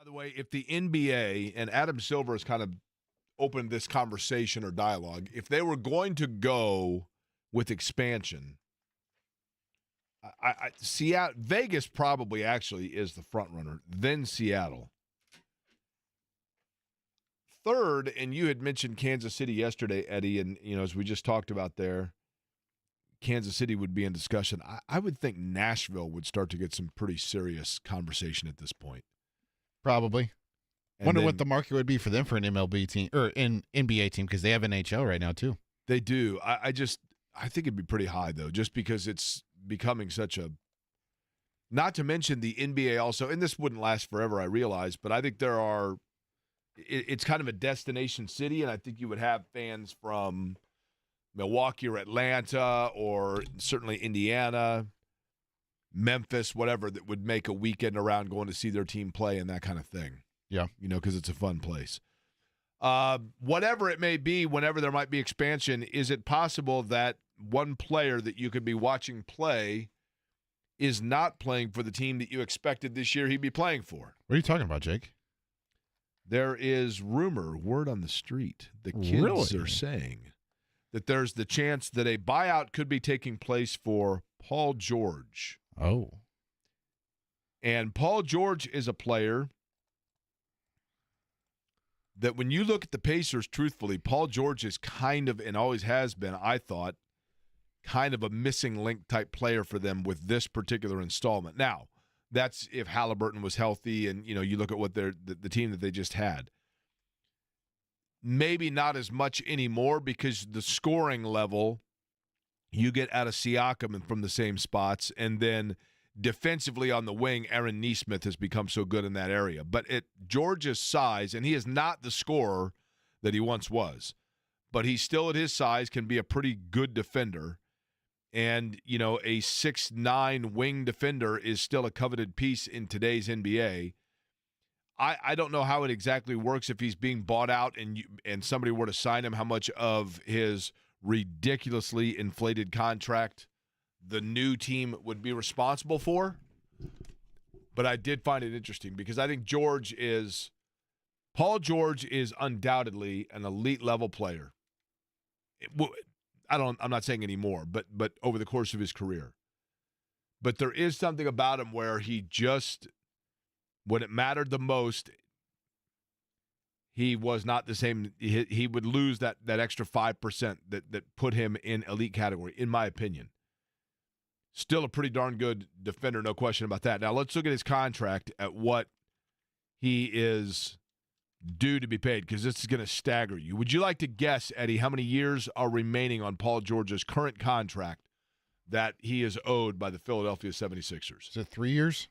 By the way, if the NBA, and Adam Silver has kind of opened this conversation or dialogue, if they were going to go with expansion, Seattle, Vegas probably actually is the front runner, then Seattle. Third, and you had mentioned Kansas City yesterday, Eddie, and as we just talked about there, Kansas City would be in discussion. I would think Nashville would start to get some pretty serious conversation at this point. Probably. And Wonder then, what the market would be for them for an MLB team or an NBA team because they have NHL right now too. They do. I think it'd be pretty high though, just because it's becoming such a. Not to mention the NBA also, and this wouldn't last forever, I realize, but I think there are. It's kind of a destination city, and I think you would have fans from Milwaukee or Atlanta or certainly Indiana, Memphis, whatever, that would make a weekend around going to see their team play and that kind of thing. Yeah. Because it's a fun place. Whatever it may be, whenever there might be expansion, is it possible that one player that you could be watching play is not playing for the team that you expected this year he'd be playing for? What are you talking about, Jake? There is word on the street. The kids are saying that there's the chance that a buyout could be taking place for Paul George. Oh. And Paul George is a player that when you look at the Pacers, truthfully, Paul George is kind of, and always has been, I thought, kind of a missing link type player for them with this particular installment. Now, that's if Halliburton was healthy and, you look at what the team that they just had. Maybe not as much anymore because the scoring level you get out of Siakam and from the same spots, and then defensively on the wing, Aaron Nesmith has become so good in that area. But at George's size, and he is not the scorer that he once was, but he still at his size can be a pretty good defender. And, a 6'9" wing defender is still a coveted piece in today's NBA. I don't know how it exactly works if he's being bought out and somebody were to sign him, how much of his ridiculously inflated contract the new team would be responsible for. But I did find it interesting because I think Paul George is undoubtedly an elite level player. I'm not saying anymore, but over the course of his career. But there is something about him where he just, when it mattered the most, he was not the same. He would lose that extra 5% that put him in elite category, in my opinion. Still a pretty darn good defender, no question about that. Now let's look at his contract, at what he is due to be paid, because this is going to stagger you. Would you like to guess, Eddie, how many years are remaining on Paul George's current contract that he is owed by the Philadelphia 76ers? Is it 3 years?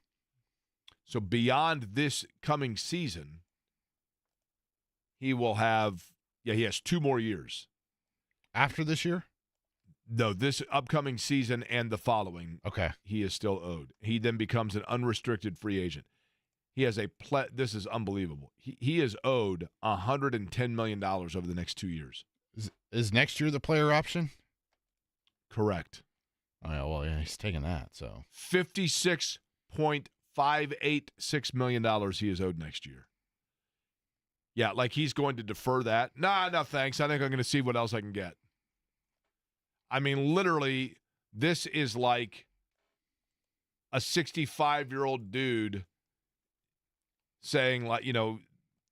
So beyond this coming season, he will have, he has 2 more years. After this year? No, this upcoming season and the following, okay, he is still owed. He then becomes an unrestricted free agent. He has this is unbelievable. He is owed $110 million over the next 2 years. Is next year the player option? Correct. Oh, yeah, well, yeah, he's taking that, so. $56.586 million he is owed next year. Yeah, like he's going to defer that. No, thanks. I think I'm going to see what else I can get. I mean, literally, this is like a 65-year-old dude saying, like,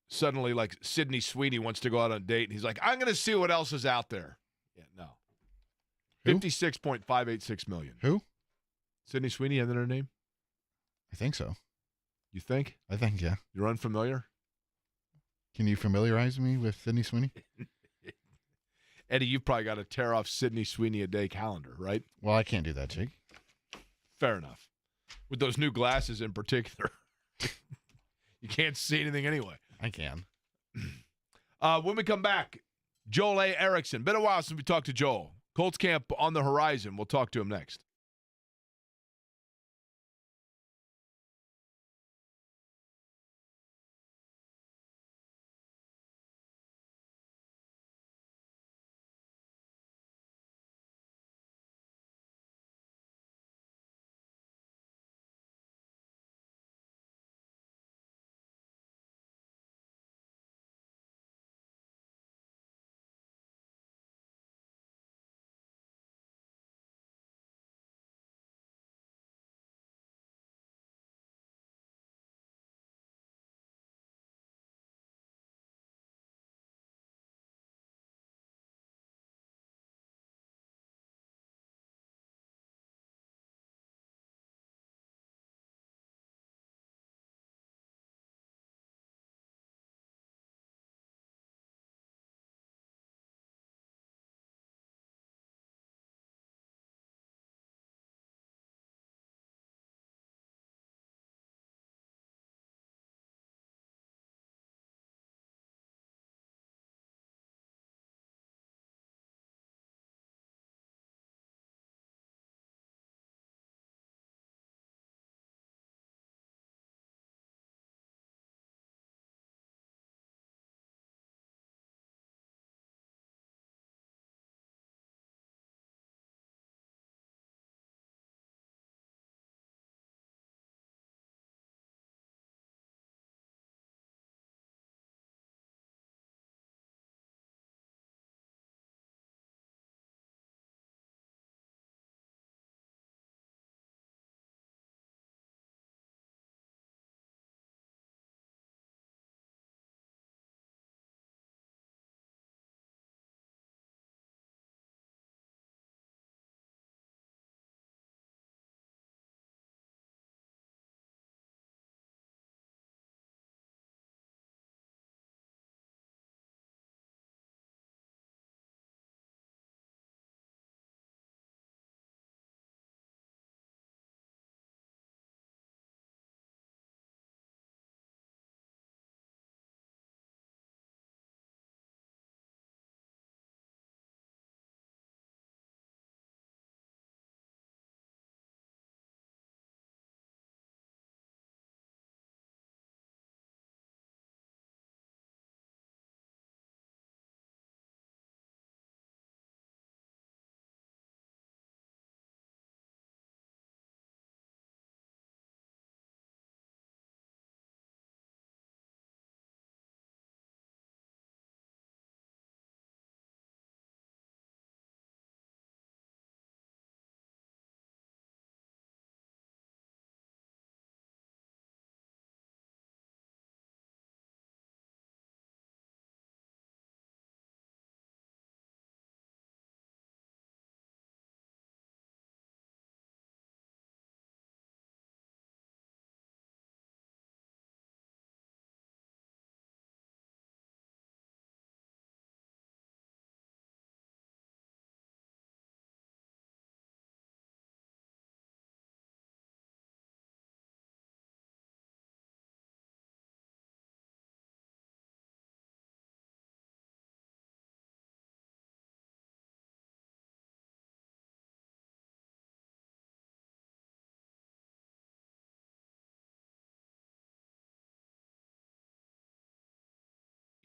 suddenly, like, Sydney Sweeney wants to go out on a date, and he's like, I'm going to see what else is out there. Yeah, no. Who? $56.586 million. Who? Sydney Sweeney, isn't that her name? I think so. You think? I think, yeah. You're unfamiliar? Can you familiarize me with Sydney Sweeney? Eddie, you've probably got to tear off Sydney Sweeney a day calendar, right? Well, I can't do that, Jake. Fair enough. With those new glasses in particular. You can't see anything anyway. I can. When we come back, Joel A. Erickson. Been a while since we talked to Joel. Colts camp on the horizon. We'll talk to him next.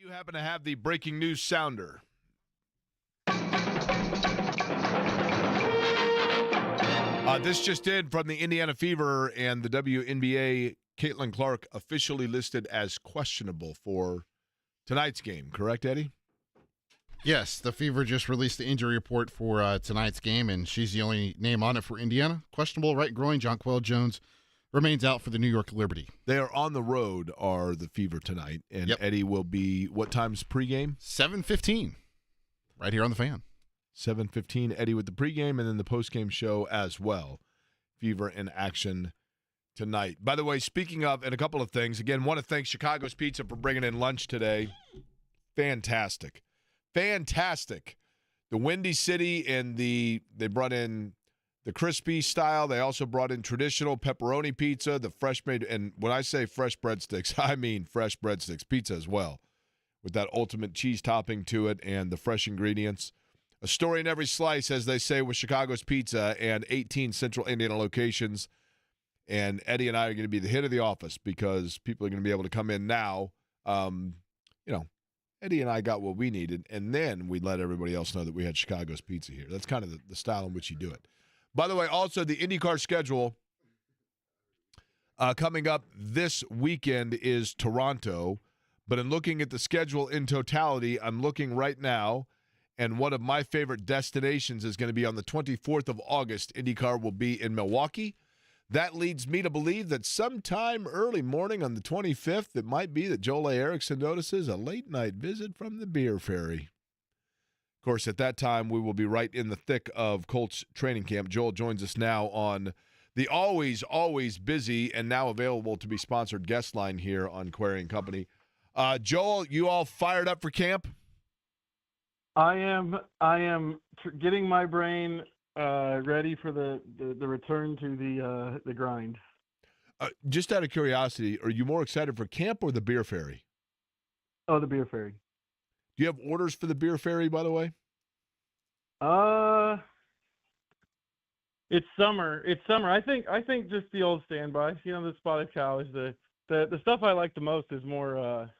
You happen to have the breaking news sounder. This just in from the Indiana Fever and the WNBA. Caitlin Clark officially listed as questionable for tonight's game. Correct, Eddie? Yes, the Fever just released the injury report for tonight's game, and she's the only name on it for Indiana. Questionable right groin. Jonquel Jones remains out for the New York Liberty. They are on the road, are the Fever tonight, and Yep. Eddie will be, what time's pregame? 7:15, right here on the Fan. 7:15, Eddie with the pregame, and then the postgame show as well. Fever in action tonight. By the way, speaking of, and a couple of things, again, want to thank Chicago's Pizza for bringing in lunch today. Fantastic. Fantastic. The Windy City and they brought in the crispy style. They also brought in traditional pepperoni pizza, the fresh made, and when I say fresh breadsticks, I mean fresh breadsticks pizza as well, with that ultimate cheese topping to it and the fresh ingredients. A story in every slice, as they say, with Chicago's Pizza and 18 Central Indiana locations. And Eddie and I are going to be the hit of the office because people are going to be able to come in now. Eddie and I got what we needed, and then we let everybody else know that we had Chicago's Pizza here. That's kind of the style in which you do it. By the way, also the IndyCar schedule coming up this weekend is Toronto. But in looking at the schedule in totality, I'm looking right now, and one of my favorite destinations is going to be on the 24th of August. IndyCar will be in Milwaukee. That leads me to believe that sometime early morning on the 25th, it might be that Joel A. Erickson notices a late-night visit from the Beer Ferry. Of course, at that time, we will be right in the thick of Colts training camp. Joel joins us now on the always, always busy and now available to be sponsored guest line here on Query and Company. Joel, you all fired up for camp? I am getting my brain ready for the return to the grind. Just out of curiosity, are you more excited for camp or the Beer Ferry? Oh, the Beer Ferry. Do you have orders for the Beer Ferry, by the way? It's summer. I think just the old standby. The spotted cow is the stuff I like the most is more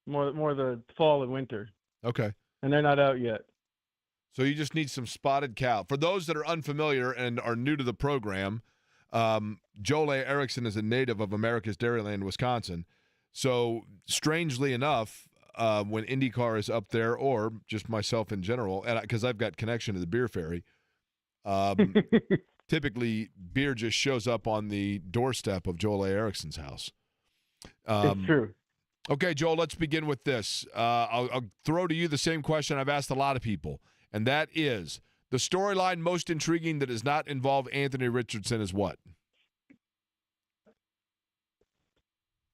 the fall and winter. Okay. And they're not out yet. So you just need some spotted cow. For those that are unfamiliar and are new to the program, Joel A. Erickson is a native of America's Dairyland, Wisconsin. So strangely enough, when IndyCar is up there, or just myself in general, and because I've got connection to the Beer Ferry, typically beer just shows up on the doorstep of Joel A. Erickson's house. It's true. Okay, Joel, let's begin with this. I'll throw to you the same question I've asked a lot of people, and that is, the storyline most intriguing that does not involve Anthony Richardson is what?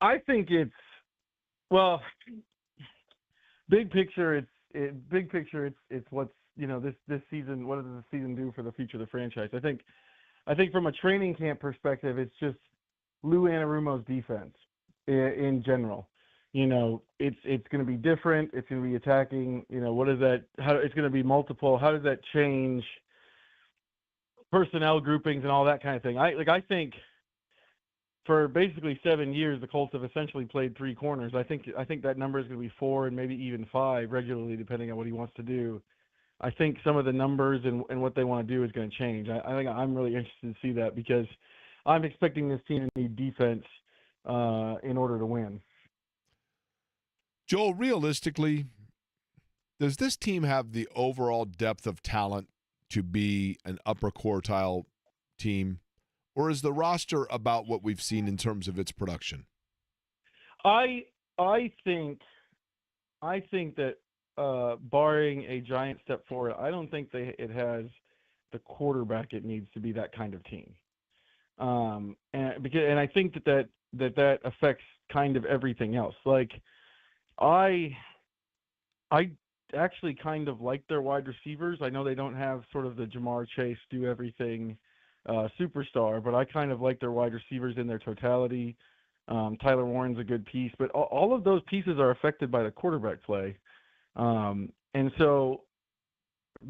I think it's, well, big picture. It's what's this season. What does the season do for the future of the franchise? I think from a training camp perspective, it's just Lou Anarumo's defense in general. It's going to be different. It's going to be attacking. What is that? How it's going to be multiple. How does that change personnel groupings and all that kind of thing? I think for basically 7 years, the Colts have essentially played three corners. I think that number is going to be 4 and maybe even 5 regularly, depending on what he wants to do. I think some of the numbers and what they want to do is going to change. I think I'm really interested to see that because I'm expecting this team to need defense in order to win. Joel, realistically, does this team have the overall depth of talent to be an upper quartile team, or is the roster about what we've seen in terms of its production? I think that barring a giant step forward, I don't think it has the quarterback it needs to be that kind of team. And I think that affects kind of everything else. Like I actually kind of like their wide receivers. I know they don't have sort of the Jamar Chase do everything superstar, but I kind of like their wide receivers in their totality. Tyler Warren's a good piece, but all of those pieces are affected by the quarterback play. And so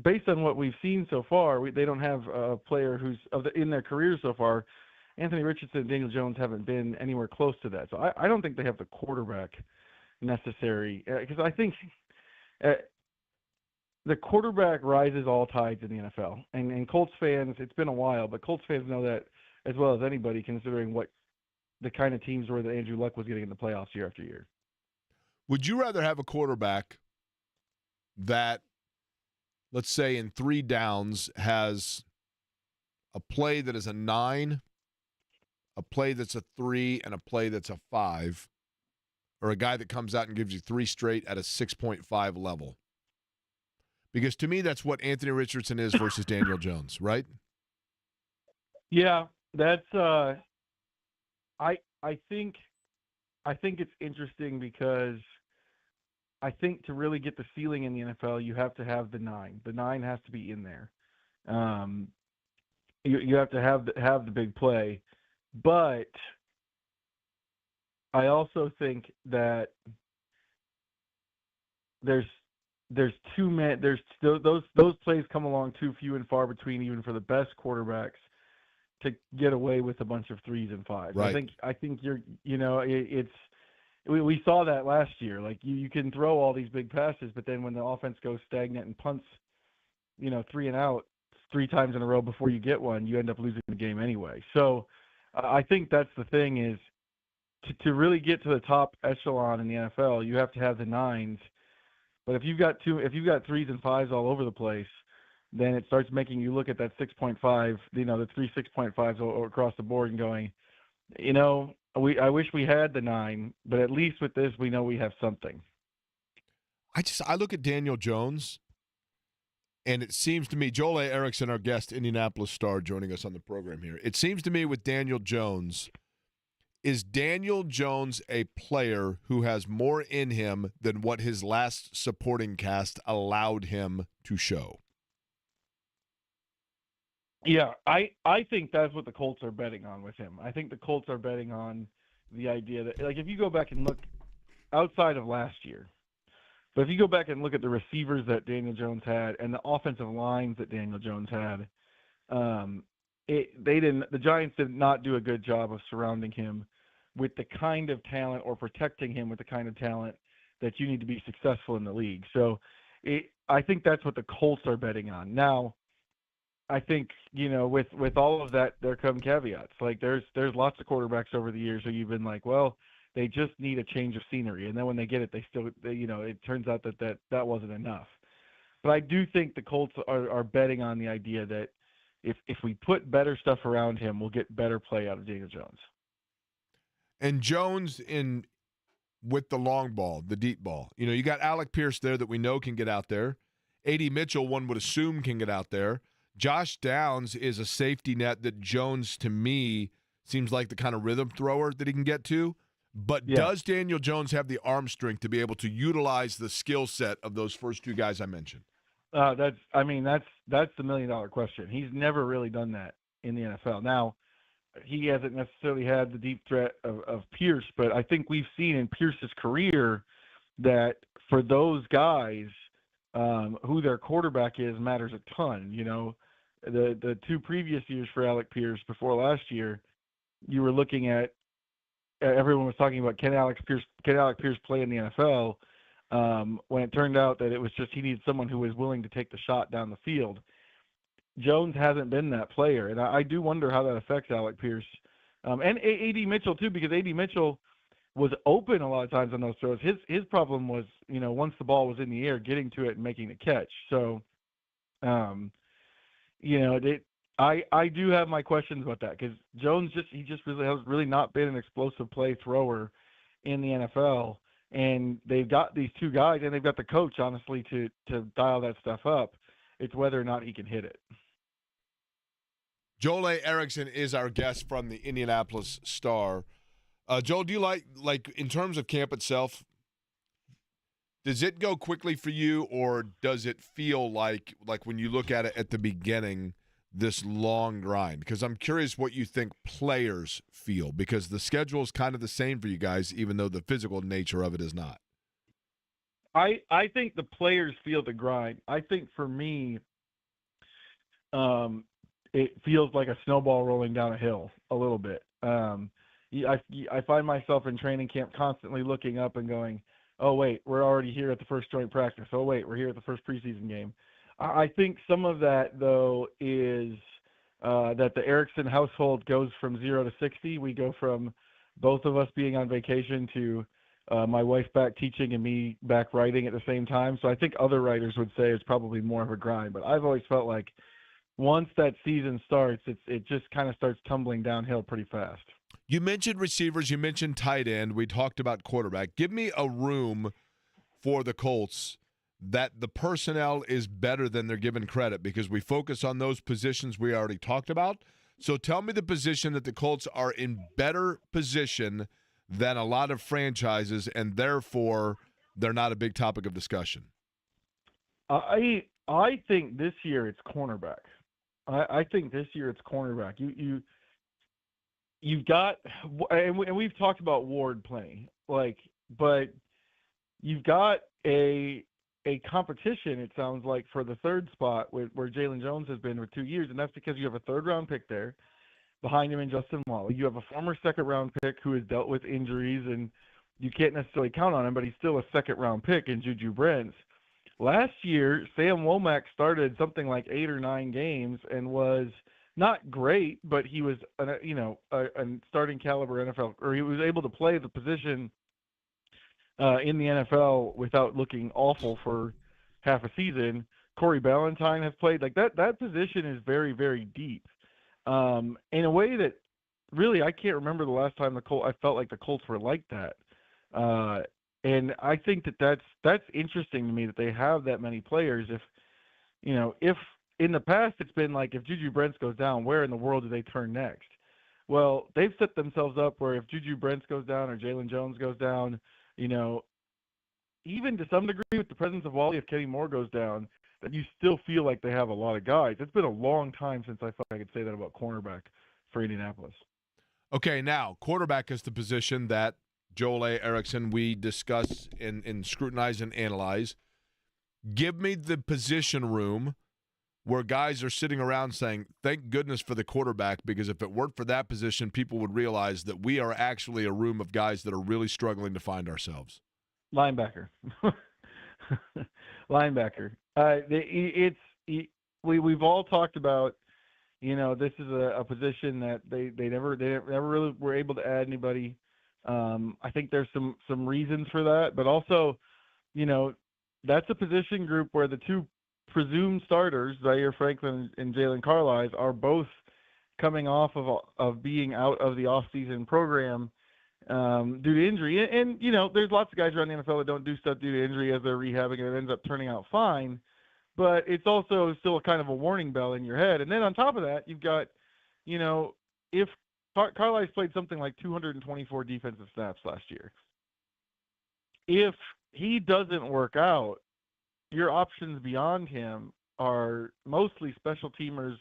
based on what we've seen so far, they don't have a player who's in their careers so far. Anthony Richardson and Daniel Jones haven't been anywhere close to that. So I don't think they have the quarterback necessary. Because I think the quarterback rises all tides in the NFL. And Colts fans, it's been a while, but Colts fans know that as well as anybody, considering what the kind of teams were that Andrew Luck was getting in the playoffs year after year. Would you rather have a quarterback that, let's say in 3 downs, has a play that is a 9, a play that's a 3, and a play that's a 5, or a guy that comes out and gives you 3 straight at a 6.5 level? Because to me, that's what Anthony Richardson is versus Daniel Jones, right? Yeah, that's I think it's interesting because I think to really get the ceiling in the NFL, you have to have the 9. The 9 has to be in there. You have to have the big play, but I also think that there's too many. Those plays come along too few and far between, even for the best quarterbacks, to get away with a bunch of 3s and 5s. Right. I think we saw that last year. Like you can throw all these big passes, but then when the offense goes stagnant and punts, 3 and out 3 times in a row before you get one, you end up losing the game anyway. So I think that's the thing is to really get to the top echelon in the NFL, you have to have the 9s. But if you've got 3s and 5s all over the place, then it starts making you look at that 6.5, the 3 6.5s across the board and going, I wish we had the 9, but at least with this, we know we have something. I look at Daniel Jones, and it seems to me, Joel A. Erickson, our guest, Indianapolis Star, joining us on the program here. It seems to me with Daniel Jones, is Daniel Jones a player who has more in him than what his last supporting cast allowed him to show? Yeah, I think that's what the Colts are betting on with him. I think the Colts are betting on the idea that, like, if you go back and look outside of last year, but if you go back and look at the receivers that Daniel Jones had and the offensive lines that Daniel Jones had, the Giants did not do a good job of surrounding him with the kind of talent or protecting him with the kind of talent that you need to be successful in the league. So I think that's what the Colts are betting on. Now, I think, with all of that, there come caveats. Like there's lots of quarterbacks over the years who you've been like, well, they just need a change of scenery. And then when they get it, it turns out that wasn't enough. But I do think the Colts are betting on the idea that if we put better stuff around him, we'll get better play out of Daniel Jones. And Jones with the long ball, the deep ball. You got Alec Pierce there that we know can get out there. A.D. Mitchell, one would assume, can get out there. Josh Downs is a safety net that Jones, to me, seems like the kind of rhythm thrower that he can get to. But does Daniel Jones have the arm strength to be able to utilize the skill set of those first 2 guys I mentioned? That's the million-dollar question. He's never really done that in the NFL. Now, he hasn't necessarily had the deep threat of Pierce, but I think we've seen in Pierce's career that for those guys, who their quarterback is matters a ton. The 2 previous years for Alec Pierce before last year, you were looking at everyone was talking about can Alec Pierce play in the NFL, when it turned out that it was just he needed someone who was willing to take the shot down the field. Jones hasn't been that player, and I do wonder how that affects Alec Pierce, and A.D. Mitchell too, because A.D. Mitchell was open a lot of times on those throws. His problem was, once the ball was in the air, getting to it and making the catch. So, I do have my questions about that because Jones really has really not been an explosive play thrower in the NFL, and they've got these 2 guys and they've got the coach, honestly, to dial that stuff up. It's whether or not he can hit it. Joel A. Erickson is our guest from the Indianapolis Star. Joel, do you like in terms of camp itself, does it go quickly for you, or does it feel like when you look at it at the beginning, this long grind? Because I'm curious what you think players feel, because the schedule is kind of the same for you guys, even though the physical nature of it is not. I think the players feel the grind. I think for me, it feels like a snowball rolling down a hill a little bit. I find myself in training camp constantly looking up and going, oh wait, we're already here at the first joint practice. Oh wait, we're here at the first preseason game. I think some of that though is that the Erickson household goes from 0 to 60. We go from both of us being on vacation to my wife back teaching and me back writing at the same time. So I think other writers would say it's probably more of a grind. But I've always felt like once that season starts, it just kind of starts tumbling downhill pretty fast. You mentioned receivers. You mentioned tight end. We talked about quarterback. Give me a room for the Colts that the personnel is better than they're given credit, because we focus on those positions we already talked about. So tell me the position that the Colts are in better position than a lot of franchises, and therefore they're not a big topic of discussion. I think this year it's cornerback. I think this year it's cornerback. You've got, and we've talked about Ward plenty, but you've got a competition, it sounds like, for the third spot where Jalen Jones has been for 2 years, and that's because you have a third-round pick there behind him in Justin Wally. You have a former second-round pick who has dealt with injuries, and you can't necessarily count on him, but he's still a second-round pick in Juju Brents. Last year, Sam Womack started something like 8 or 9 games and was not great, but he was a starting caliber NFL, or he was able to play the position in the NFL without looking awful for half a season. Corey Ballantyne has played like that. That position is very, very deep in a way that really I can't remember the last time I felt like the Colts were like that. And I think that's interesting to me that they have that many players. If in the past it's been like, if Juju Brents goes down, where in the world do they turn next? Well, they've set themselves up where if Juju Brents goes down or Jalen Jones goes down, even to some degree with the presence of Wally, if Kenny Moore goes down, that you still feel like they have a lot of guys. It's been a long time since I thought I could say that about cornerback for Indianapolis. Okay, now, quarterback is the position that Joel A. Erickson, we discuss and scrutinize and analyze. Give me the position room where guys are sitting around saying, thank goodness for the quarterback, because if it weren't for that position, people would realize that we are actually a room of guys that are really struggling to find ourselves. Linebacker. Linebacker. We've all talked about, this is a position that they never really were able to add anybody. I think there's some reasons for that, but also, that's a position group where the two presumed starters, Zaire Franklin and Jalen Carlisle, are both coming off of being out of the off-season program due to injury. And there's lots of guys around the NFL that don't do stuff due to injury as they're rehabbing, and it ends up turning out fine. But it's also still kind of a warning bell in your head. And then on top of that, you've got, if Carlisle's played something like 224 defensive snaps last year. If he doesn't work out, your options beyond him are mostly special teamers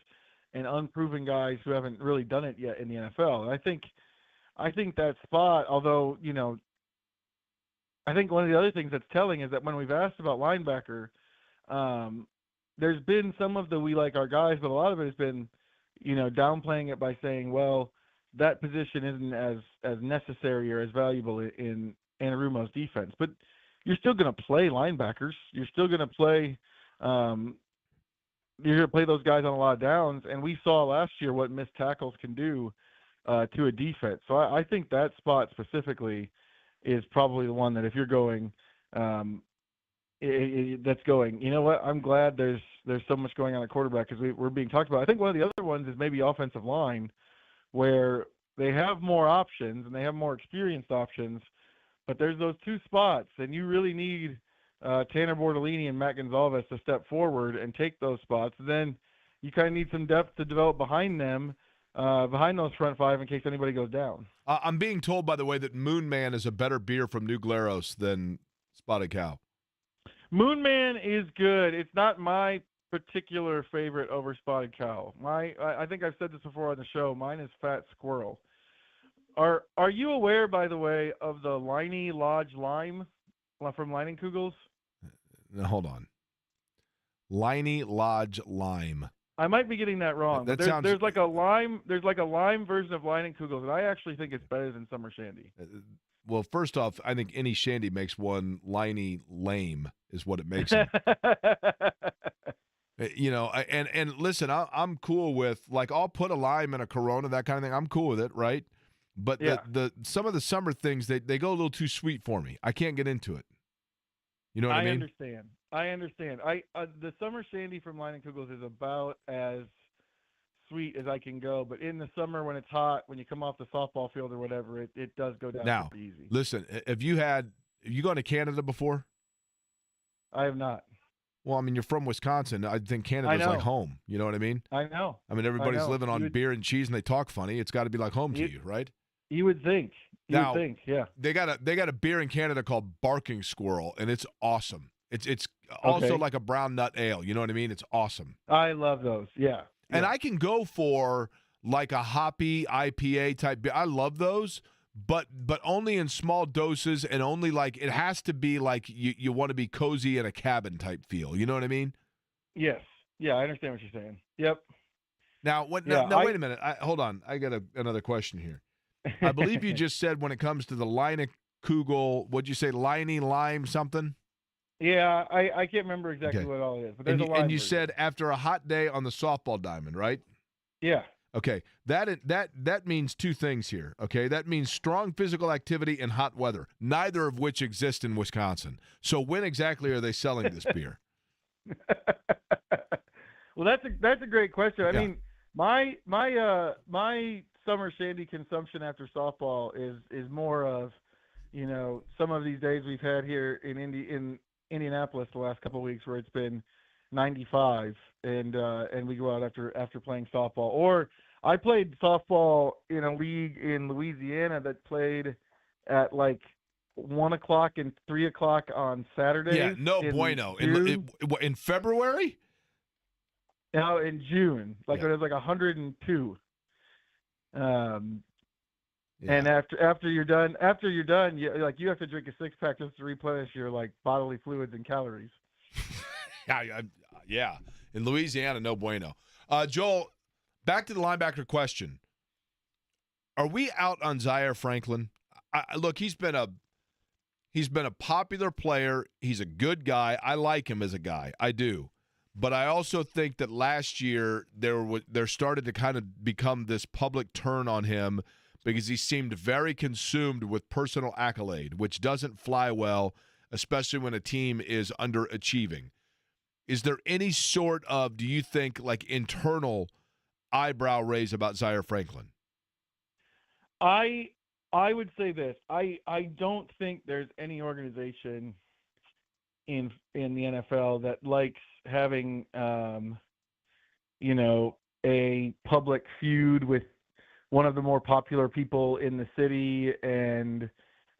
and unproven guys who haven't really done it yet in the NFL. And I think that spot, although, I think one of the other things that's telling is that when we've asked about linebacker, there's been some of the we like our guys, but a lot of it has been, downplaying it by saying, well, that position isn't as necessary or as valuable in Anarumo's defense. But you're still going to play linebackers. You're still going to play those guys on a lot of downs. And we saw last year what missed tackles can do to a defense. So I think that spot specifically is probably the one that if you're going, that's going. You know what? I'm glad there's so much going on at quarterback because we're being talked about. I think one of the other ones is maybe offensive line, where they have more options and they have more experienced options, but there's those two spots, and you really need Tanner Bortolini and Matt Gonzalez to step forward and take those spots. Then you kind of need some depth to develop behind them, behind those front five in case anybody goes down. I'm being told, by the way, that Moon Man is a better beer from New Glarus than Spotted Cow. Moon Man is good. It's not my particular favorite over Spotted Cow. I think I've said this before on the show. Mine is Fat Squirrel. Are you aware, by the way, of the Liney Lodge Lime from Leinenkugels? Now, hold on. Liney Lodge Lime. I might be getting that wrong. That but sounds... There's like a lime version of Leinenkugels, and I actually think it's better than Summer Shandy. Well, first off, I think any shandy makes one liney lame is what it makes him. And listen, I'm cool with, like, I'll put a lime in a Corona, that kind of thing. I'm cool with it, right? But Yeah. the some of the summer things, they go a little too sweet for me. I can't get into it. You know what I mean? I understand. The summer shandy from Line and Kugels is about as sweet as I can go, but in the summer when it's hot, when you come off the softball field or whatever, it does go down Now, super easy. listen, have you gone to Canada before? I have not. Well, I mean, you're from Wisconsin. I think Canada's like home. You know what I mean? I know. I mean, everybody's living on beer and cheese, and they talk funny. It's got to be like home to you, right? You would think. Now, would think, yeah. They got a beer in Canada called Barking Squirrel, and it's awesome. It's also like a brown nut ale. You know what I mean? It's awesome. I love those. Yeah. And I can go for like a hoppy IPA type beer. I love those, but only in small doses, and only like it has to be like you want to be cozy in a cabin type feel. You know what I mean? Yes. Yeah, I understand what you're saying. Yep. Now, wait a minute. Hold on. I got another question here. I believe you just said when it comes to the Line Kugel, what'd you say, liney lime something? Yeah, I can't remember exactly what all it is, but there's a lime and you version. said after a hot day on the softball diamond, right? Yeah. Okay, that means two things here. Okay, that means strong physical activity and hot weather, neither of which exist in Wisconsin. So when exactly are they selling this beer? Well, that's a great question. I Yeah. mean, my summer shandy consumption after softball is more of, some of these days we've had here in Indianapolis the last couple of weeks where it's been 95 and we go out after playing softball. Or I played softball in a league in Louisiana that played at like 1:00 and 3:00 on Saturdays. Yeah, no bueno. In February? No, in June. Like it was like 102. And after you're done, you have to drink a 6-pack just to replenish your like bodily fluids and calories. Yeah. In Louisiana, no bueno. Joel, back to the linebacker question. Are we out on Zaire Franklin? Look, he's been a popular player. He's a good guy. I like him as a guy. I do. But I also think that last year there started to kind of become this public turn on him because he seemed very consumed with personal accolade, which doesn't fly well, especially when a team is underachieving. Is there any sort of, do you think, like internal eyebrow raise about Zaire Franklin? I would say this. I don't think there's any organization in the NFL that likes having a public feud with one of the more popular people in the city, and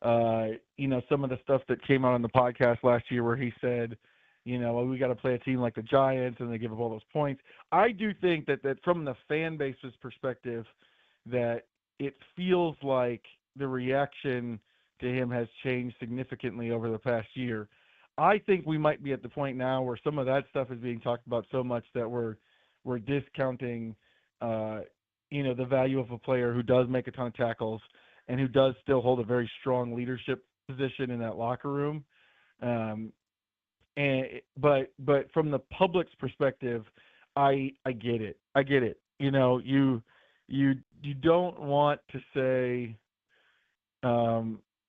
some of the stuff that came out on the podcast last year where he said, we got to play a team like the Giants and they give up all those points. I do think that from the fan base's perspective, that it feels like the reaction to him has changed significantly over the past year. I think we might be at the point now where some of that stuff is being talked about so much that we're discounting, the value of a player who does make a ton of tackles and who does still hold a very strong leadership position in that locker room. But from the public's perspective, I get it. You don't want to say,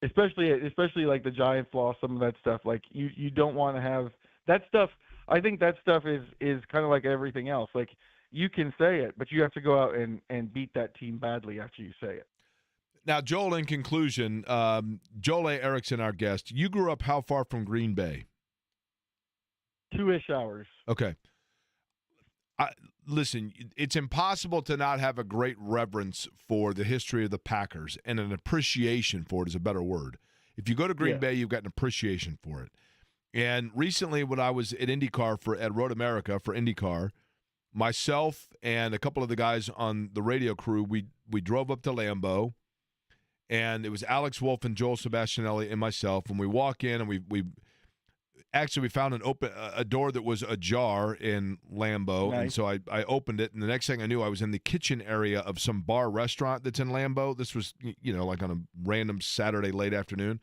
especially like the Giants lost some of that stuff. Like you don't want to have that stuff. I think that stuff is kind of like everything else. Like you can say it, but you have to go out and beat that team badly after you say it. Now, Joel, in conclusion, Joel A. Erickson, our guest, you grew up how far from Green Bay? 2-ish hours. Okay. Listen, it's impossible to not have a great reverence for the history of the Packers, and an appreciation for it is a better word. If you go to Green Bay, you've got an appreciation for it. And recently when I was at IndyCar at Road America for IndyCar, myself and a couple of the guys on the radio crew, we drove up to Lambeau, and it was Alex Wolf and Joel Sebastianelli and myself, and we walk in and actually we found a door that was ajar in Lambeau, Nice. and so I opened it, and the next thing I knew, I was in the kitchen area of some bar restaurant that's in Lambeau. This was, like on a random Saturday late afternoon.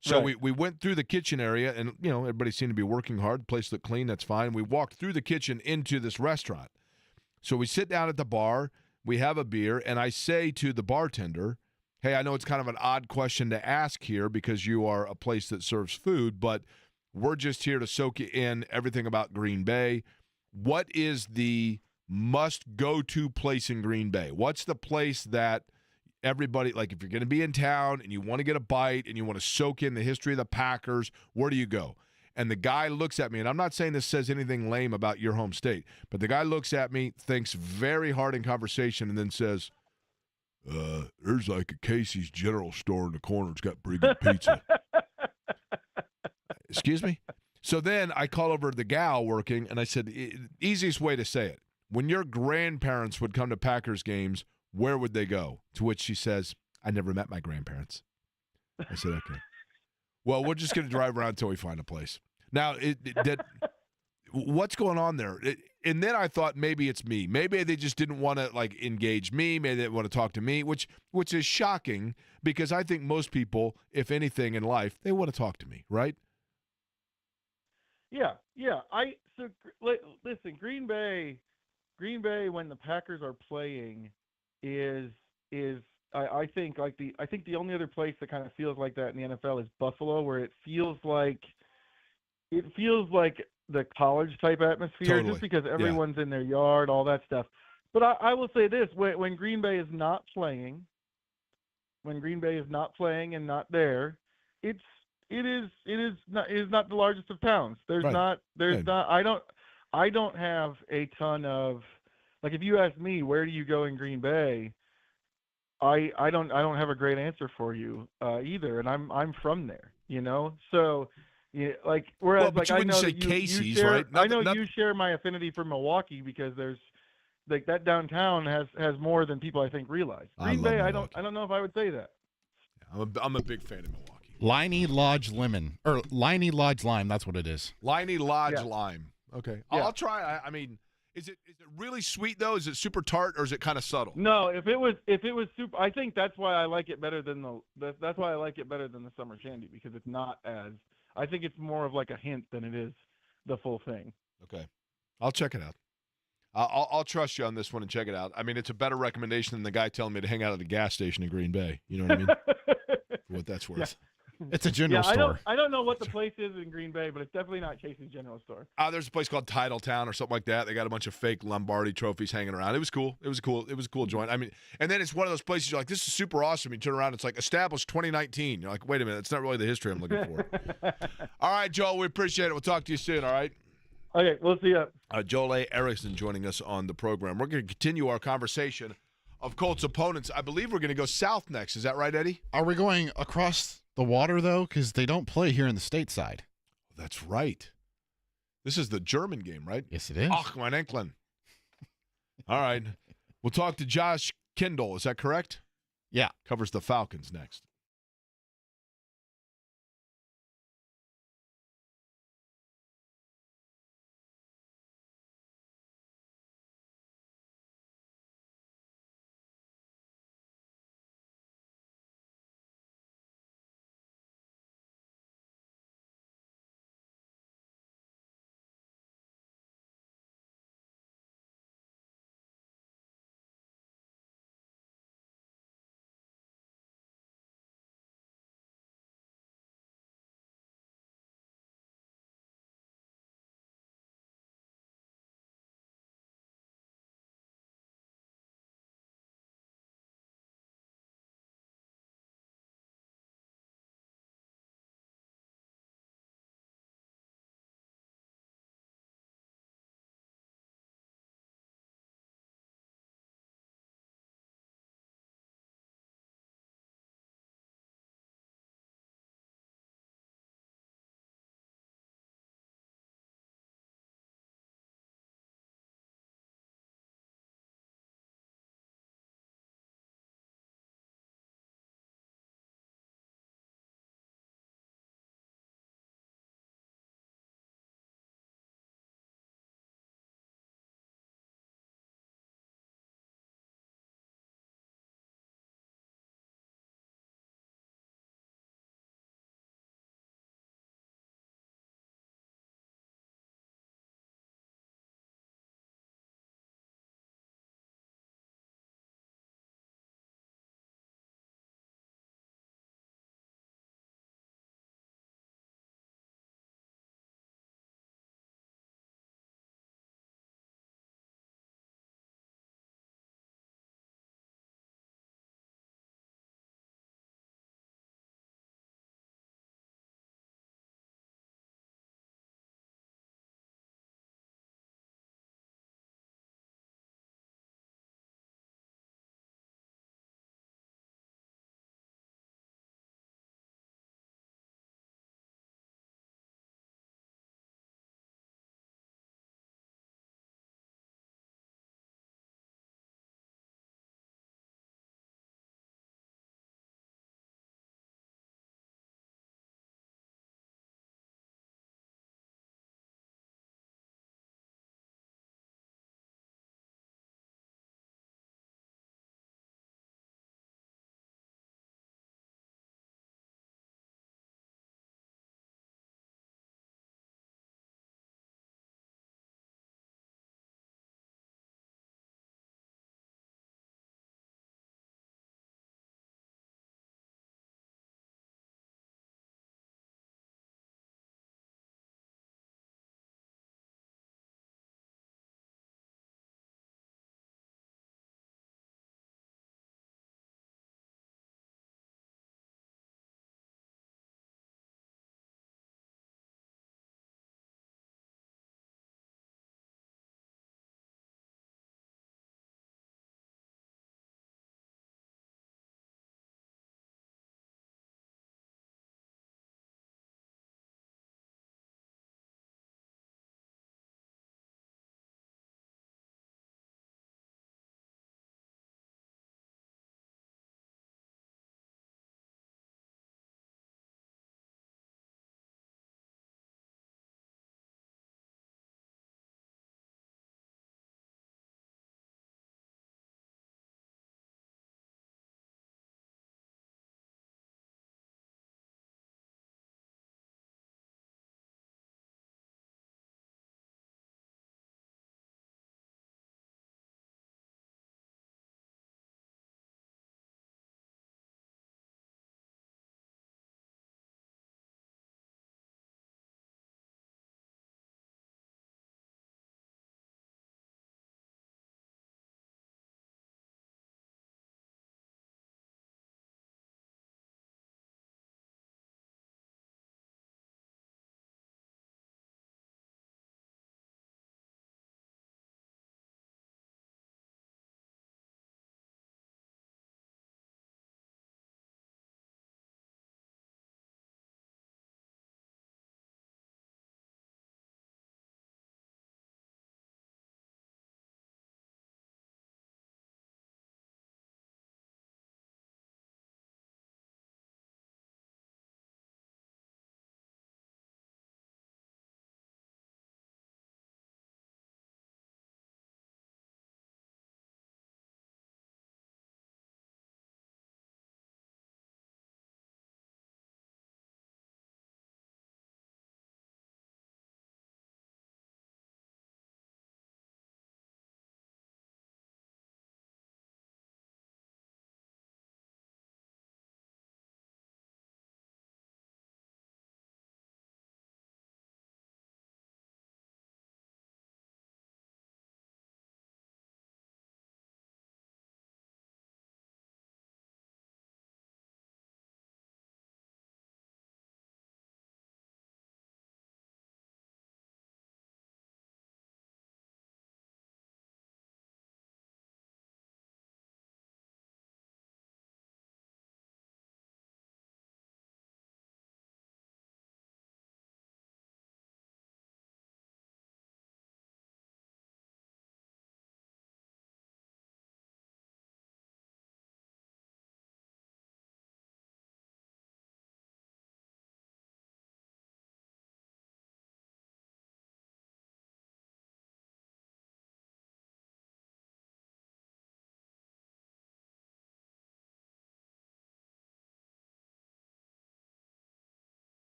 So Right. we went through the kitchen area, and everybody seemed to be working hard. The place looked clean. That's fine. We walked through the kitchen into this restaurant. So we sit down at the bar. We have a beer, and I say to the bartender, hey, I know it's kind of an odd question to ask here because you are a place that serves food, but we're just here to soak in everything about Green Bay. What is the must-go-to place in Green Bay? What's the place that everybody, like if you're going to be in town and you want to get a bite and you want to soak in the history of the Packers, where do you go? And the guy looks at me, and I'm not saying this says anything lame about your home state, but the guy looks at me, thinks very hard in conversation, and then says, there's like a Casey's General Store in the corner. It's got pretty good pizza. Excuse me? So then I call over the gal working, and I said, easiest way to say it, when your grandparents would come to Packers games, where would they go? To which she says, I never met my grandparents. I said, okay. Well, we're just going to drive around until we find a place. Now, what's going on there? And then I thought maybe it's me. Maybe they just didn't want to engage me. Maybe they didn't want to talk to me, which is shocking because I think most people, if anything in life, they want to talk to me, right? Yeah. Listen, Green Bay when the Packers are playing is I think the only other place that kind of feels like that in the NFL is Buffalo, where it feels like the college type atmosphere, Totally. just because everyone's in their yard, all that stuff. But I will say this: when Green Bay is not playing, and not there, it is not the largest of towns. There's Right. not Right. I don't have a ton of, like, if you ask me where do you go in Green Bay, I don't have a great answer for you either, and I'm from there, So, whereas Well, but you I wouldn't know say that you Casey's, share, right? I know you share my affinity for Milwaukee because there's that downtown has more than people I think realize. I Green love Bay, Milwaukee. I don't know if I would say that. I'm a big fan of Milwaukee. Liney Lodge Lemon, or Liney Lodge Lime, that's what it is. Liney Lodge Yeah. Lime. Okay. Yeah. I'll try. I mean, is it really sweet though? Is it super tart or is it kind of subtle? No, if it was super, I think that's why I like it better than the summer shandy, because it's not as, I think it's more of like a hint than it is the full thing. Okay. I'll check it out. I'll trust you on this one and check it out. I mean, it's a better recommendation than the guy telling me to hang out at a gas station in Green Bay. You know what I mean? For what that's worth. It's a general store. I don't know what the place is in Green Bay, but it's definitely not Casey's General Store. There's a place called Titletown or something like that. They got a bunch of fake Lombardi trophies hanging around. It was cool. It was a cool joint. I mean, and then it's one of those places you're like, this is super awesome. You turn around, it's like established 2019. You're like, wait a minute, that's not really the history I'm looking for. All right, Joel, we appreciate it. We'll talk to you soon, all right? Okay, we'll see you. Joel A. Erickson joining us on the program. We're going to continue our conversation of Colts opponents. I believe we're going to go south next. Is that right, Eddie? Are we going across the water, though? Because they don't play here in the stateside. That's right. This is the German game, right? Yes, it is. Ach, mein Enkeln. All right. We'll talk to Josh Kindle. Is that correct? Yeah. Covers the Falcons next.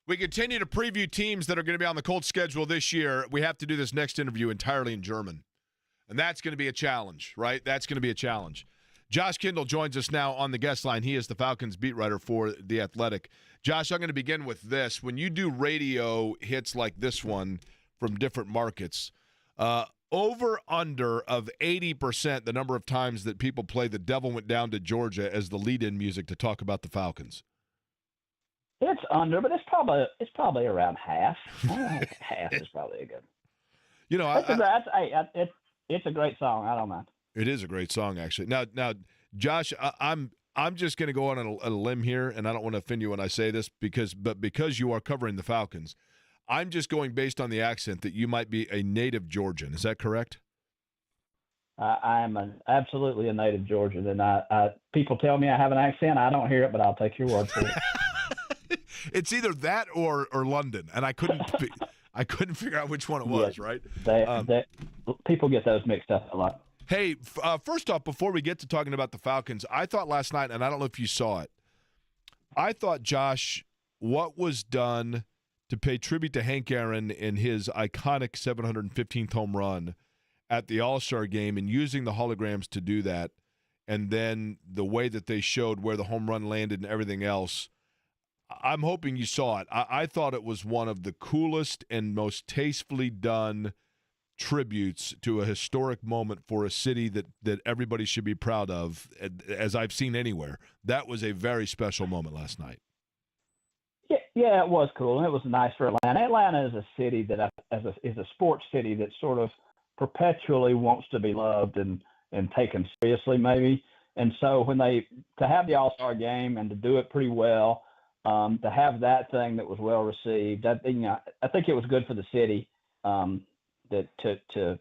We continue to preview teams that are going to be on the Colts schedule this year. We have to do this next interview entirely in German. And that's going to be a challenge, right? That's going to be a challenge. Josh Kindle joins us now on the guest line. He is the Falcons beat writer for The Athletic. Josh, I'm going to begin with this. When you do radio hits like this one from different markets, over under of 80% the number of times that people play The Devil Went Down to Georgia as the lead-in music to talk about the Falcons. It's under, but it's probably around half. Half is probably a good. You know, it's a great song. I don't mind. It is a great song, actually. Now, Josh, I'm just going to go on a limb here, and I don't want to offend you when I say this, because you are covering the Falcons, I'm just going based on the accent that you might be a native Georgian. Is that correct? I am absolutely a native Georgian, and people tell me I have an accent. I don't hear it, but I'll take your word for it. It's either that or London, and I couldn't figure out which one it was. Right? People get those mixed up a lot. Hey, first off, before we get to talking about the Falcons, I thought last night, and I don't know if you saw it, I thought, Josh, what was done to pay tribute to Hank Aaron in his iconic 715th home run at the All-Star game and using the holograms to do that, and then the way that they showed where the home run landed and everything else, I'm hoping you saw it. I thought it was one of the coolest and most tastefully done tributes to a historic moment for a city that everybody should be proud of, as I've seen anywhere. That was a very special moment last night. Yeah, it was cool, and it was nice for Atlanta. Atlanta is a city that is a sports city that sort of perpetually wants to be loved and taken seriously, maybe. And so to have the All-Star game and to do it pretty well, to have that thing that was well received, I think it was good for the city. That to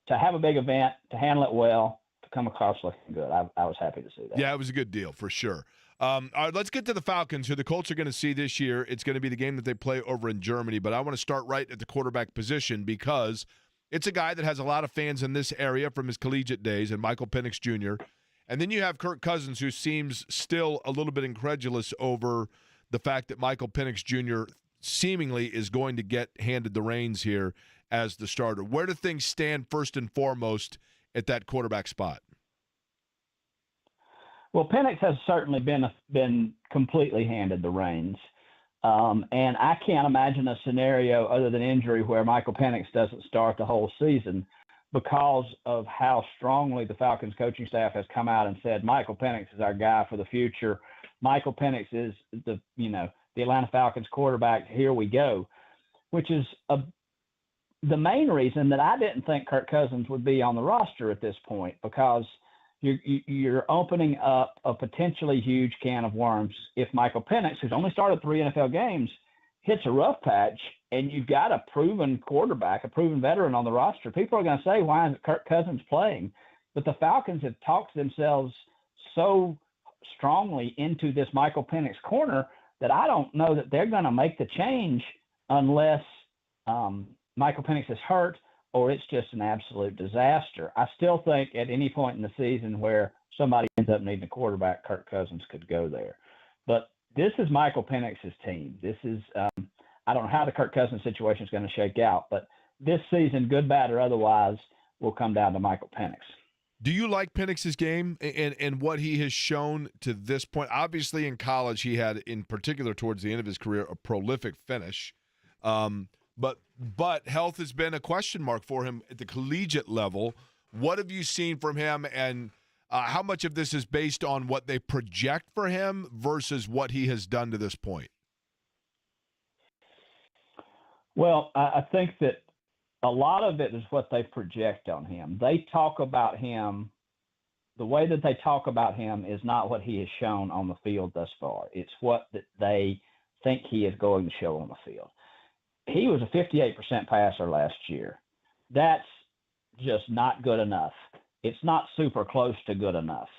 have a big event, to handle it well, to come across looking good. I was happy to see that. Yeah, it was a good deal for sure. All right, let's get to the Falcons, who the Colts are going to see this year. It's going to be the game that they play over in Germany, but I want to start right at the quarterback position because it's a guy that has a lot of fans in this area from his collegiate days, and Michael Penix Jr. And then you have Kirk Cousins, who seems still a little bit incredulous over the fact that Michael Penix Jr. seemingly is going to get handed the reins here as the starter. Where do things stand first and foremost at that quarterback spot? Well, Penix has certainly been completely handed the reins. And I can't imagine a scenario other than injury where Michael Penix doesn't start the whole season because of how strongly the Falcons coaching staff has come out and said, Michael Penix is our guy for the future. Michael Penix is the Atlanta Falcons quarterback. Here we go, which is the main reason that I didn't think Kirk Cousins would be on the roster at this point, because you're opening up a potentially huge can of worms if Michael Penix, who's only started 3 NFL games, hits a rough patch and you've got a proven quarterback, a proven veteran on the roster. People are going to say, why isn't Kirk Cousins playing? But the Falcons have talked themselves so strongly into this Michael Penix corner that I don't know that they're going to make the change unless Michael Penix is hurt or it's just an absolute disaster. I still think at any point in the season where somebody ends up needing a quarterback, Kirk Cousins could go there. But this is Michael Penix's team. This is I don't know how the Kirk Cousins situation is going to shake out, but this season, good, bad, or otherwise, will come down to Michael Penix. Do you like Penix's game and what he has shown to this point? Obviously, in college, he had, in particular towards the end of his career, a prolific finish. But health has been a question mark for him at the collegiate level. What have you seen from him, and how much of this is based on what they project for him versus what he has done to this point? Well, I think that a lot of it is what they project on him. They talk about him, the way that they talk about him is not what he has shown on the field thus far. It's what that they think he is going to show on the field. He was a 58% passer last year. That's just not good enough. It's not super close to good enough.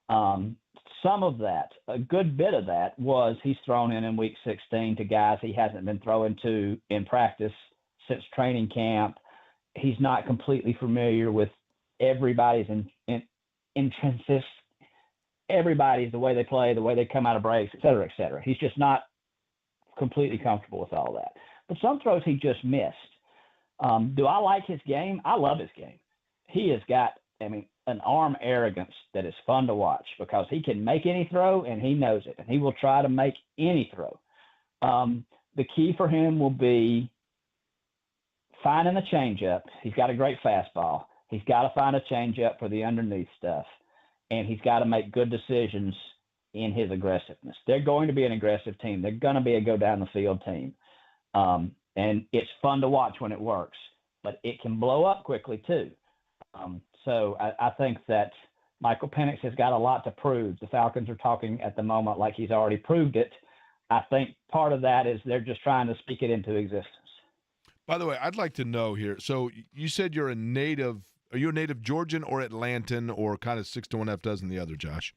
Some of that, a good bit of that, was he's thrown in week 16 to guys he hasn't been throwing to in practice since training camp. He's not completely familiar with everybody's intrinsic, everybody's the way they play, the way they come out of breaks, et cetera, et cetera. He's just not completely comfortable with all that. But some throws he just missed. Do I like his game? I love his game. He has got, an arm arrogance that is fun to watch because he can make any throw and he knows it, and he will try to make any throw. The key for him will be finding a changeup. He's got a great fastball. He's got to find a changeup for the underneath stuff, and he's got to make good decisions in his aggressiveness. They're going to be an aggressive team. They're going to be a go down the field team. And it's fun to watch when it works, but it can blow up quickly too. So I think that Michael Penix has got a lot to prove. The Falcons are talking at the moment like he's already proved it. I think part of that is they're just trying to speak it into existence. By the way, I'd like to know here. So you said you're a native. Are you a native Georgian or Atlantan or kind of 6 to 1 half dozen the other, Josh?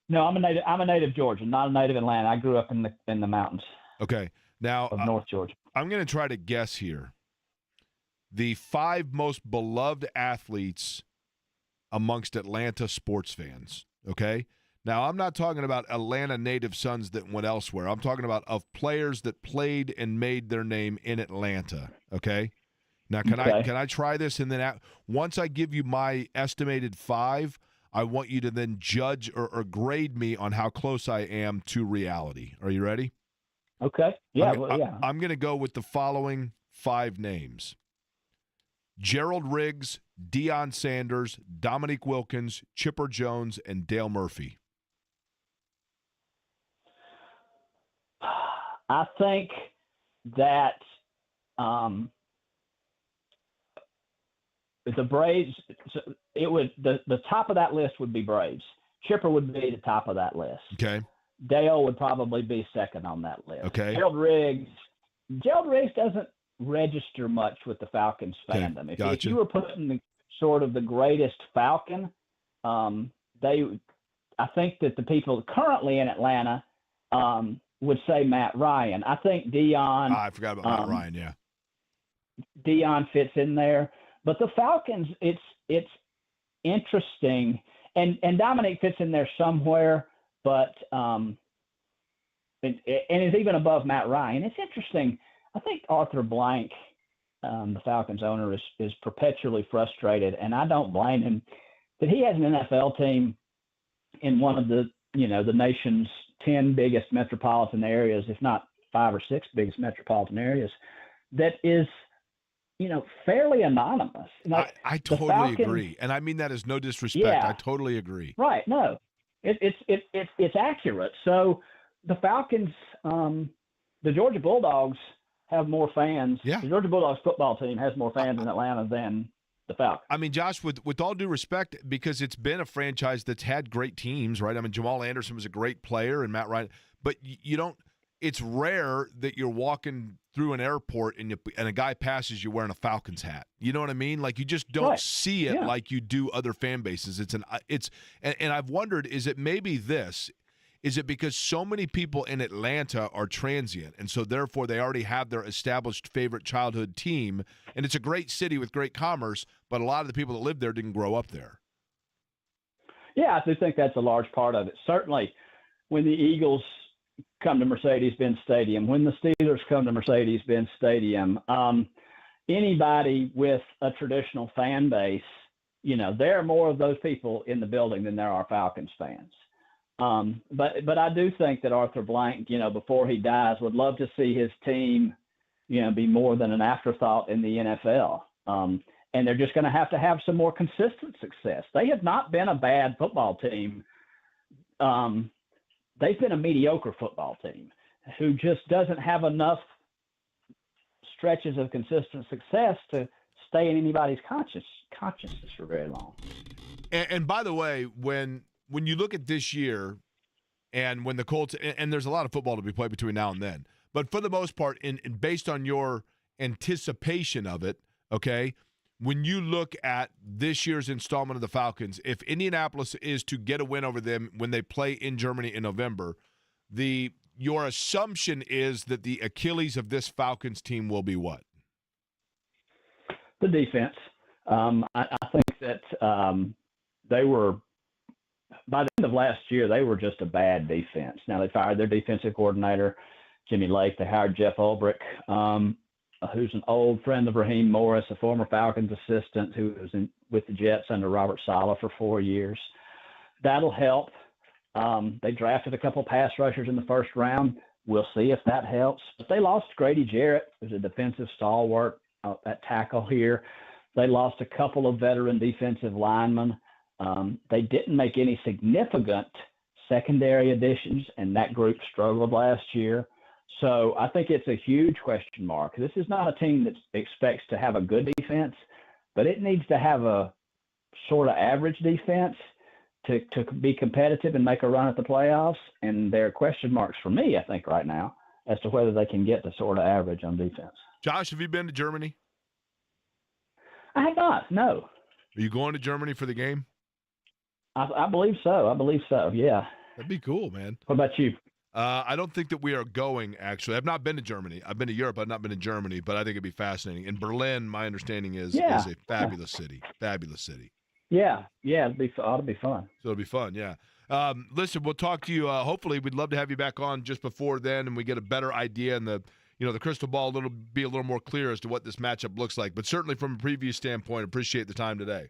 No, I'm a native Georgian, not a native Atlanta. I grew up in the mountains. Okay. Now, of North Georgia. I'm going to try to guess here. The 5 most beloved athletes amongst Atlanta sports fans, okay? Now, I'm not talking about Atlanta native sons that went elsewhere. I'm talking about of players that played and made their name in Atlanta, okay? Now, can I try this? And then once I give you my estimated 5, I want you to then judge or grade me on how close I am to reality. Are you ready? Okay. Yeah. I'm going to go with the following 5 names: Gerald Riggs, Deion Sanders, Dominique Wilkins, Chipper Jones, and Dale Murphy. I think that the Braves, the top of that list would be Braves. Chipper would be the top of that list. Okay. Dale would probably be second on that list. Okay. Gerald Riggs doesn't register much with the Falcons fandom. Gotcha. If you were putting sort of the greatest Falcon, I think that the people currently in Atlanta would say Matt Ryan. I think Deion. I forgot about Matt Ryan. Yeah. Deion fits in there, but the Falcons, it's interesting, and Dominique fits in there somewhere, but and is even above Matt Ryan. It's interesting. I think Arthur Blank, the Falcons owner, is perpetually frustrated, and I don't blame him. That he has an NFL team in one of the nation's 10 biggest metropolitan areas, if not 5 or 6 biggest metropolitan areas, that is, fairly anonymous. I totally agree, and I mean that as no disrespect. Yeah, I totally agree. Right? No, it's accurate. So the Falcons, the Georgia Bulldogs have more fans. Yeah. The Georgia Bulldogs football team has more fans in Atlanta than the Falcons. I mean, Josh, with all due respect, because it's been a franchise that's had great teams, right? I mean, Jamal Anderson was a great player, and Matt Ryan, but you don't. It's rare that you're walking through an airport and a guy passes you wearing a Falcons hat. You know what I mean? Like, you just don't see it like you do other fan bases. And I've wondered, is it maybe this? Is it because so many people in Atlanta are transient, and so therefore they already have their established favorite childhood team, and it's a great city with great commerce, but a lot of the people that live there didn't grow up there? Yeah, I do think that's a large part of it. Certainly, when the Eagles come to Mercedes-Benz Stadium, when the Steelers come to Mercedes-Benz Stadium, anybody with a traditional fan base, there are more of those people in the building than there are Falcons fans. But I do think that Arthur Blank, before he dies, would love to see his team, be more than an afterthought in the NFL. And they're just going to have some more consistent success. They have not been a bad football team. They've been a mediocre football team who just doesn't have enough stretches of consistent success to stay in anybody's consciousness for very long. And by the way, when you look at this year and when the Colts – and there's a lot of football to be played between now and then, but for the most part, based on your anticipation of it, okay, when you look at this year's installment of the Falcons, if Indianapolis is to get a win over them when they play in Germany in November, your assumption is that the Achilles of this Falcons team will be what? The defense. I think that they were – by the end of last year, they were just a bad defense. Now, they fired their defensive coordinator. Jimmy Lake. They hired Jeff Ulbrich, who's an old friend of Raheem Morris, a former Falcons assistant who was with the Jets under Robert Saleh for 4 years. That'll help. They drafted a couple pass rushers in the first round. We'll see if that helps. But they lost Grady Jarrett, who's a defensive stalwart at tackle here. They lost a couple of veteran defensive linemen. They didn't make any significant secondary additions, and that group struggled last year. So I think it's a huge question mark. This is not a team that expects to have a good defense, but it needs to have a sort of average defense to be competitive and make a run at the playoffs. And there are question marks for me, I think, right now, as to whether they can get to sort of average on defense. Josh, have you been to Germany? I have not, no. Are you going to Germany for the game? I believe so. Yeah. That'd be cool, man. What about you? I don't think that we are going, actually. I've not been to Germany. I've been to Europe. I've not been to Germany, but I think it'd be fascinating. In Berlin, my understanding is a fabulous city. Fabulous city. Yeah, it ought to be fun. So it'll be fun, yeah. Listen, we'll talk to you. Hopefully, we'd love to have you back on just before then, and we get a better idea and the crystal ball be a little more clear as to what this matchup looks like. But certainly, from a preview standpoint, appreciate the time today.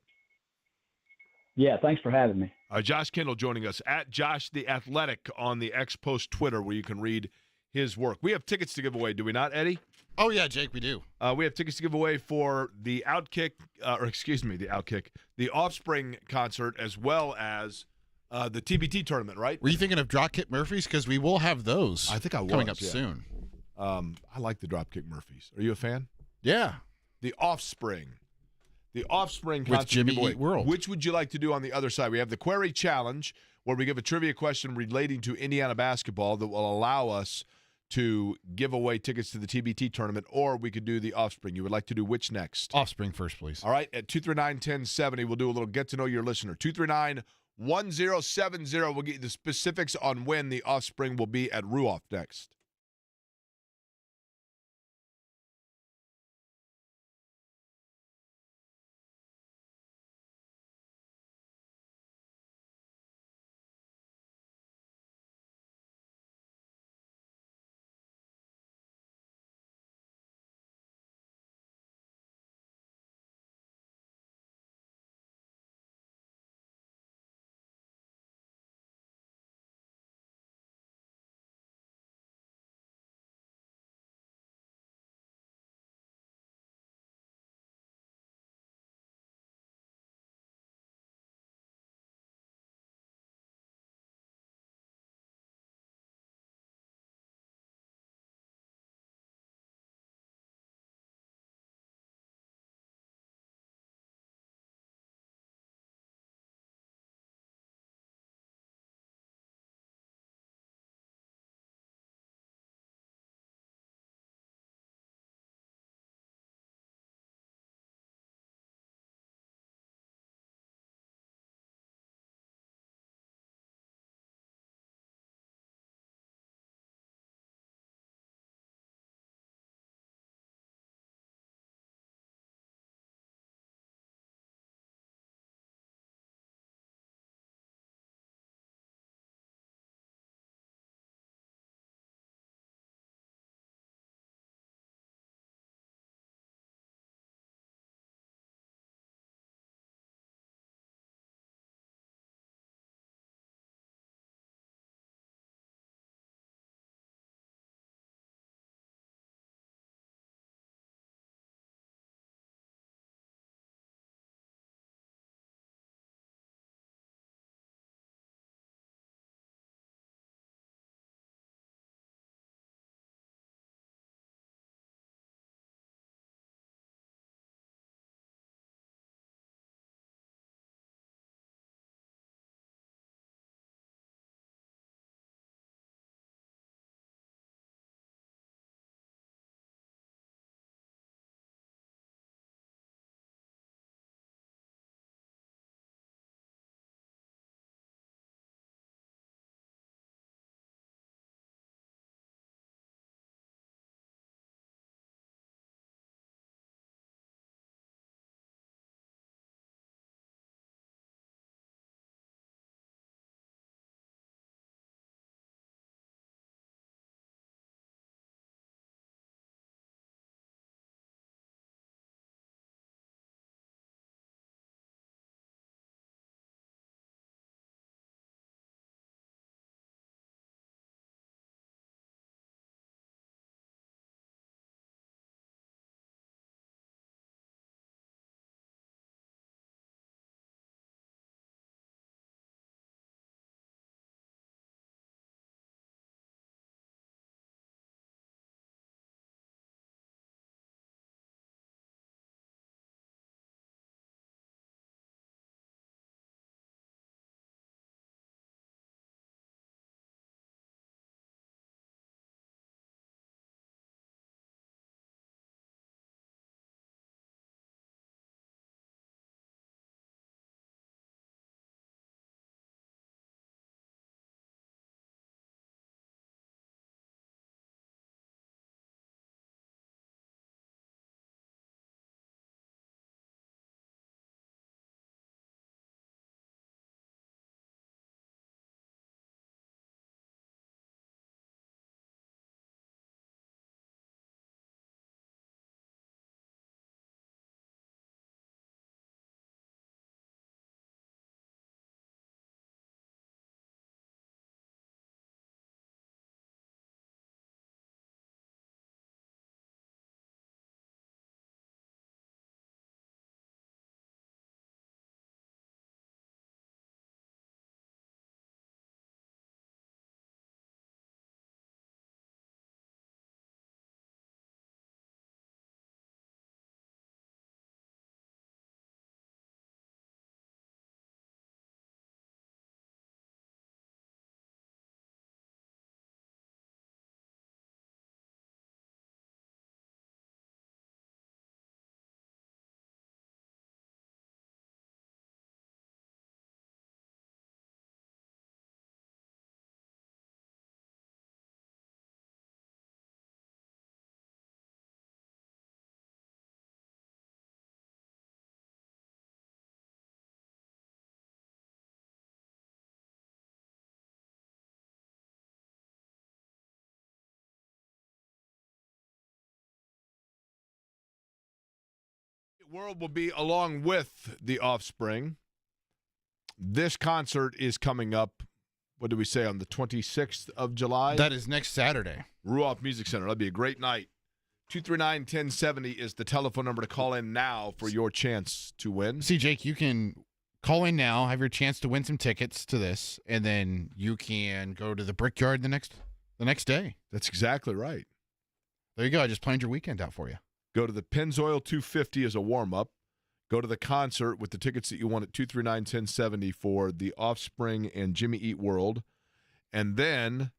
Yeah, thanks for having me. Josh Kendall joining us at Josh the Athletic on the X Post Twitter, where you can read his work. We have tickets to give away, do we not, Eddie? Oh, yeah, Jake, we do. We have tickets to give away for the the Offspring concert, as well as the TBT tournament, right? Were you thinking of Dropkick Murphys? Because we will have those I think I was, coming up yeah. soon. I like the Dropkick Murphys. Are you a fan? Yeah. The Offspring. The Offspring With concert Jimmy giveaway. Eat World. Which would you like to do on the other side? We have the Query Challenge, where we give a trivia question relating to Indiana basketball that will allow us to give away tickets to the TBT tournament, or we could do the Offspring. You would like to do which next? Offspring first, please. All right, at 239-1070, we'll do a little get-to-know your listener. 239-1070, we'll get you the specifics on when the Offspring will be at Ruoff next. World will be along with the Offspring. This concert is coming up, what did we say, on the 26th of July? That is next Saturday. Ruoff Music Center. That'll be a great night. 239-1070 is the telephone number to call in now for your chance to win. See, Jake, you can call in now, have your chance to win some tickets to this, and then you can go to the Brickyard the next day. That's exactly right. There you go. I just planned your weekend out for you. Go to the Pennzoil 250 as a warm-up. Go to the concert with the tickets that you want at 239-1070 for The Offspring and Jimmy Eat World. And then,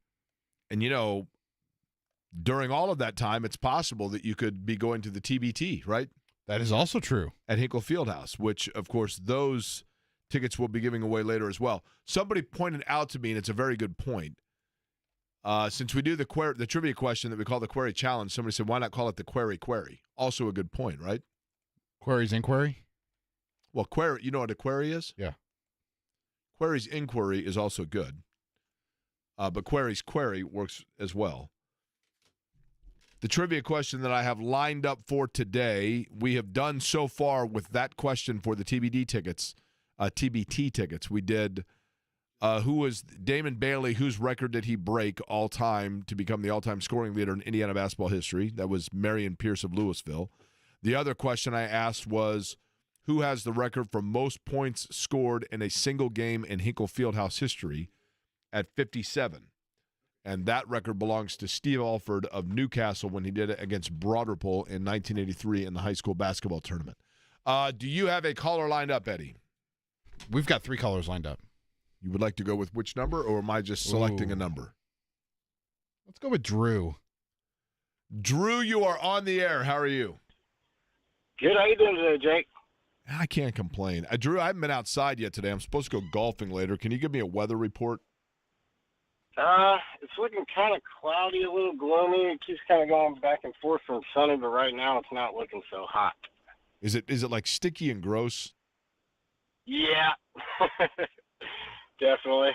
during all of that time, it's possible that you could be going to the TBT, right? That is also true. At Hinkle Fieldhouse, which, of course, those tickets we'll be giving away later as well. Somebody pointed out to me, and it's a very good point, since we do the trivia question that we call the Query Challenge, somebody said, why not call it the Query Query? Also a good point, right? Query's inquiry? Well, query, you know what a query is? Yeah. Query's inquiry is also good. But Query's query works as well. The trivia question that I have lined up for today, we have done so far with that question for the TBT tickets. We did who was Damon Bailey, whose record did he break all time to become the all-time scoring leader in Indiana basketball history? That was Marion Pierce of Louisville. The other question I asked was, who has the record for most points scored in a single game in Hinkle Fieldhouse history at 57? And that record belongs to Steve Alford of Newcastle when he did it against Broderpool in 1983 in the high school basketball tournament. Do you have a caller lined up, Eddie? We've got 3 callers lined up. You would like to go with which number, or am I just selecting a number? Let's go with Drew. Drew, you are on the air. How are you? Good. How you doing today, Jake? I can't complain. Drew, I haven't been outside yet today. I'm supposed to go golfing later. Can you give me a weather report? It's looking kind of cloudy, a little gloomy. It keeps kind of going back and forth from sunny, but right now it's not looking so hot. Is it like sticky and gross? Yeah, definitely.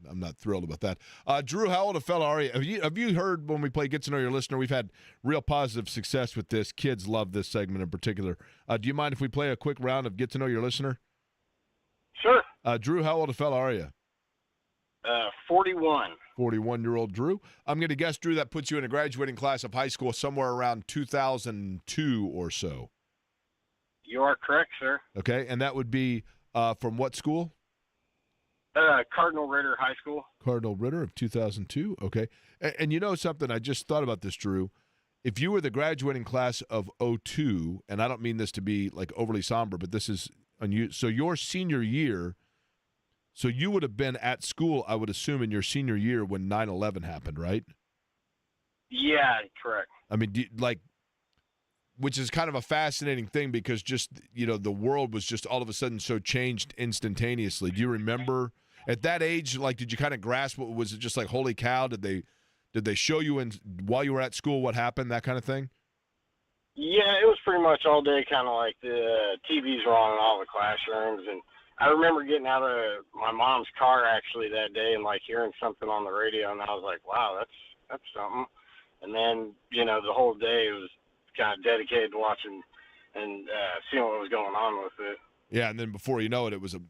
I'm not thrilled about that. Drew, how old a fella are you? Have you heard when we play Get to Know Your Listener? We've had real positive success with this. Kids love this segment in particular. Do you mind if we play a quick round of Get to Know Your Listener? Sure. Drew, how old a fella are you? 41. 41-year-old Drew. I'm going to guess, Drew, that puts you in a graduating class of high school somewhere around 2002 or so. You are correct, sir. Okay, and that would be from what school? Cardinal Ritter High School. Cardinal Ritter of 2002. Okay. And you know something? I just thought about this, Drew. If you were the graduating class of 02, and I don't mean this to be like overly somber, but this is unusual. So your senior year, so you would have been at school, I would assume, in your senior year when 9/11 happened, right? Yeah, correct. I mean, which is kind of a fascinating thing because just, the world was just all of a sudden so changed instantaneously. Do you remember at that age, like, did you kind of grasp what was it just like, holy cow, did they show you while you were at school what happened, that kind of thing? Yeah, it was pretty much all day, kind of like the TVs were on in all the classrooms. And I remember getting out of my mom's car actually that day and like hearing something on the radio, and I was like, wow, that's something. And then, the whole day was kind of dedicated to watching and seeing what was going on with it. Yeah, and then before you know it, it was a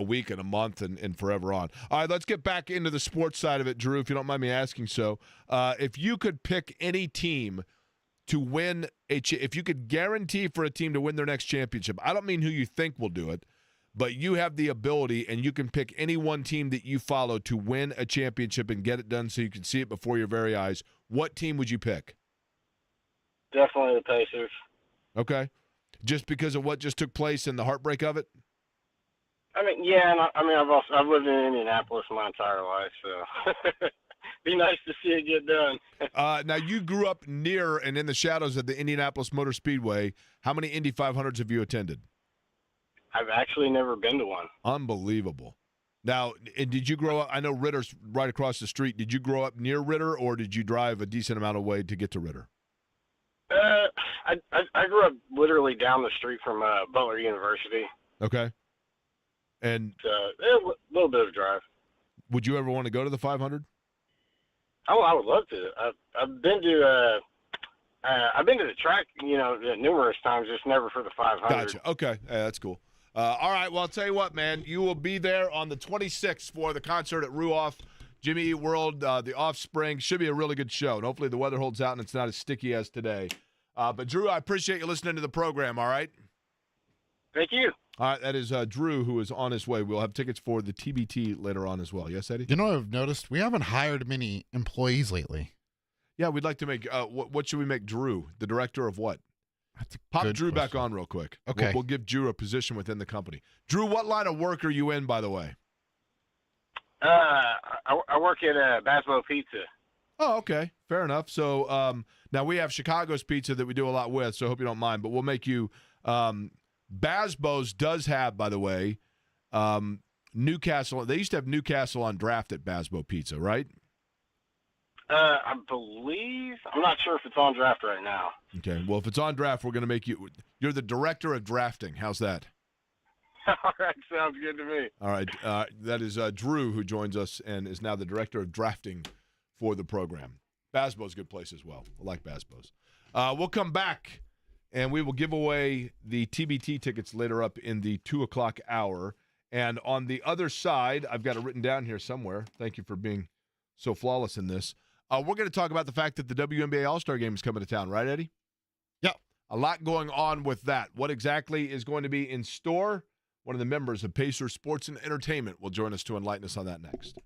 week and a month and forever on. All right, let's get back into the sports side of it, Drew, if you don't mind me asking so. If you could pick any team to win if you could guarantee for a team to win their next championship, I don't mean who you think will do it, but you have the ability and you can pick any one team that you follow to win a championship and get it done so you can see it before your very eyes, what team would you pick? Definitely the Pacers. Okay. Just because of what just took place and the heartbreak of it? I mean, yeah, and I've lived in Indianapolis my entire life, so be nice to see it get done. Now, you grew up near and in the shadows of the Indianapolis Motor Speedway. How many Indy 500s have you attended? I've actually never been to one. Unbelievable. Now, and did you grow up? I know Ritter's right across the street. Did you grow up near Ritter, or did you drive a decent amount of way to get to Ritter? I grew up literally down the street from Butler University. Okay. And a little bit of a drive. Would you ever want to go to the 500? Oh, I would love to. I've been to I've been to the track, numerous times, just never for the 500. Gotcha. Okay. Yeah, that's cool. All right. Well, I'll tell you what, man. You will be there on the 26th for the concert at Ruoff. Jimmy Eat World, The Offspring. Should be a really good show. And hopefully the weather holds out and it's not as sticky as today. But, Drew, I appreciate you listening to the program, all right? Thank you. All right. That is Drew, who is on his way. We'll have tickets for the TBT later on as well. Yes, Eddie? You know what I've noticed? We haven't hired many employees lately. Yeah, we'd like to make what should we make Drew? The director of what? That's a Pop good Drew back question. on real quick. Okay. We'll give Drew a position within the company. Drew, what line of work are you in, by the way? I work at Basbo Pizza. Oh, okay. Fair enough. So now we have Chicago's Pizza that we do a lot with, so I hope you don't mind. But we'll make you Basbo's does have, by the way, Newcastle. They used to have Newcastle on draft at Basbo Pizza, right? I believe. I'm not sure if it's on draft right now. Okay. Well, if it's on draft, we're going to make you – you're the director of drafting. How's that? All right. Sounds good to me. All right. That is Drew, who joins us and is now the director of drafting for the program. Basbo's a good place as well. I like Basbo's. We'll come back, and we will give away the TBT tickets later up in the 2 o'clock hour. And on the other side, I've got it written down here somewhere. Thank you for being so flawless in this. We're going to talk about the fact that the WNBA All-Star game is coming to town, right, Eddie? Yeah. A lot going on with that. What exactly is going to be in store? One of the members of Pacer Sports and Entertainment will join us to enlighten us on that next.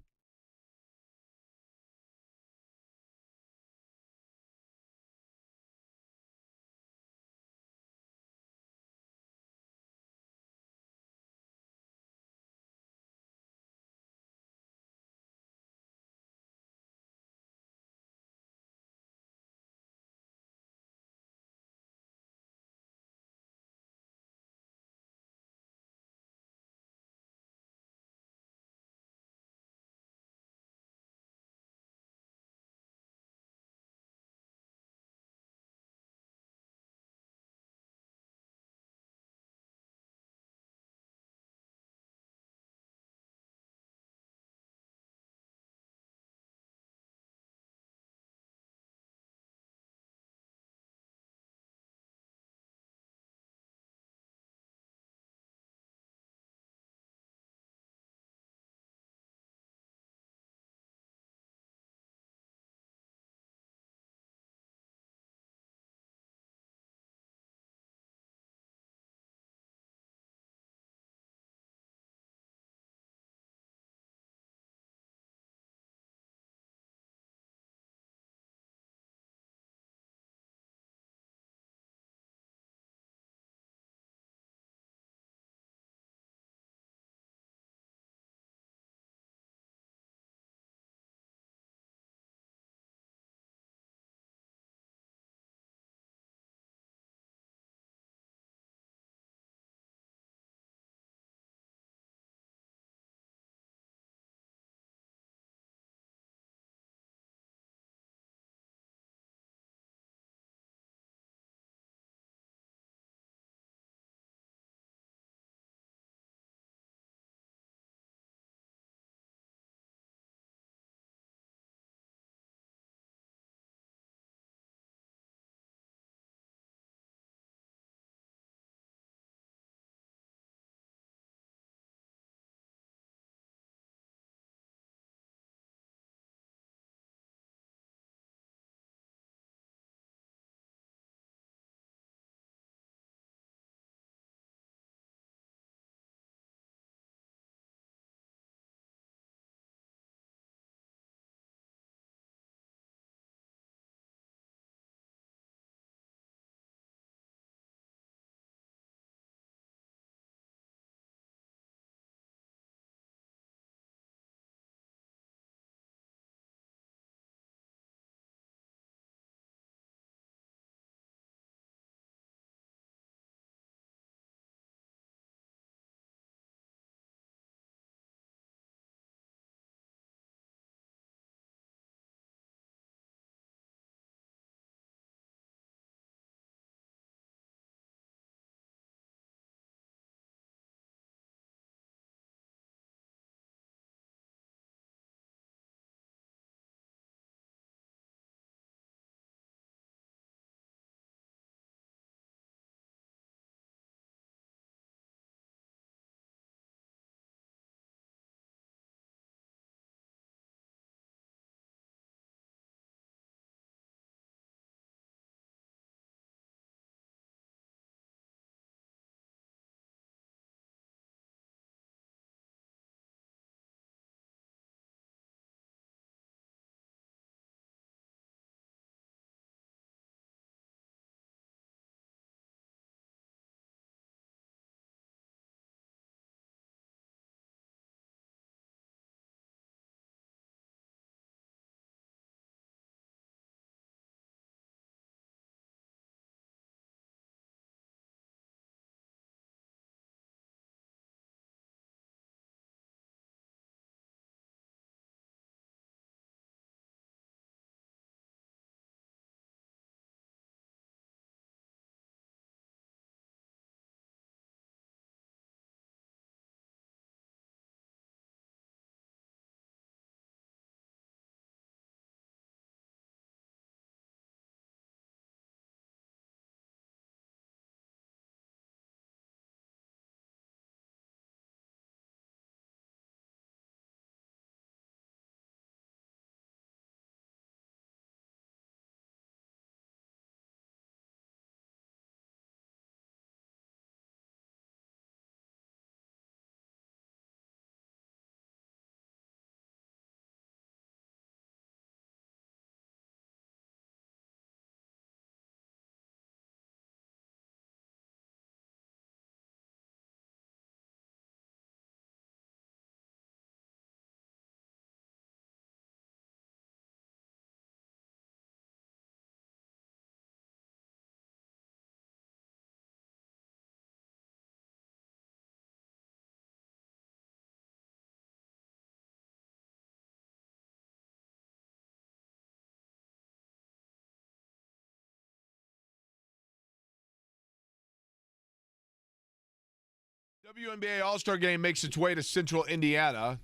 WNBA All-Star Game makes its way to Central Indiana.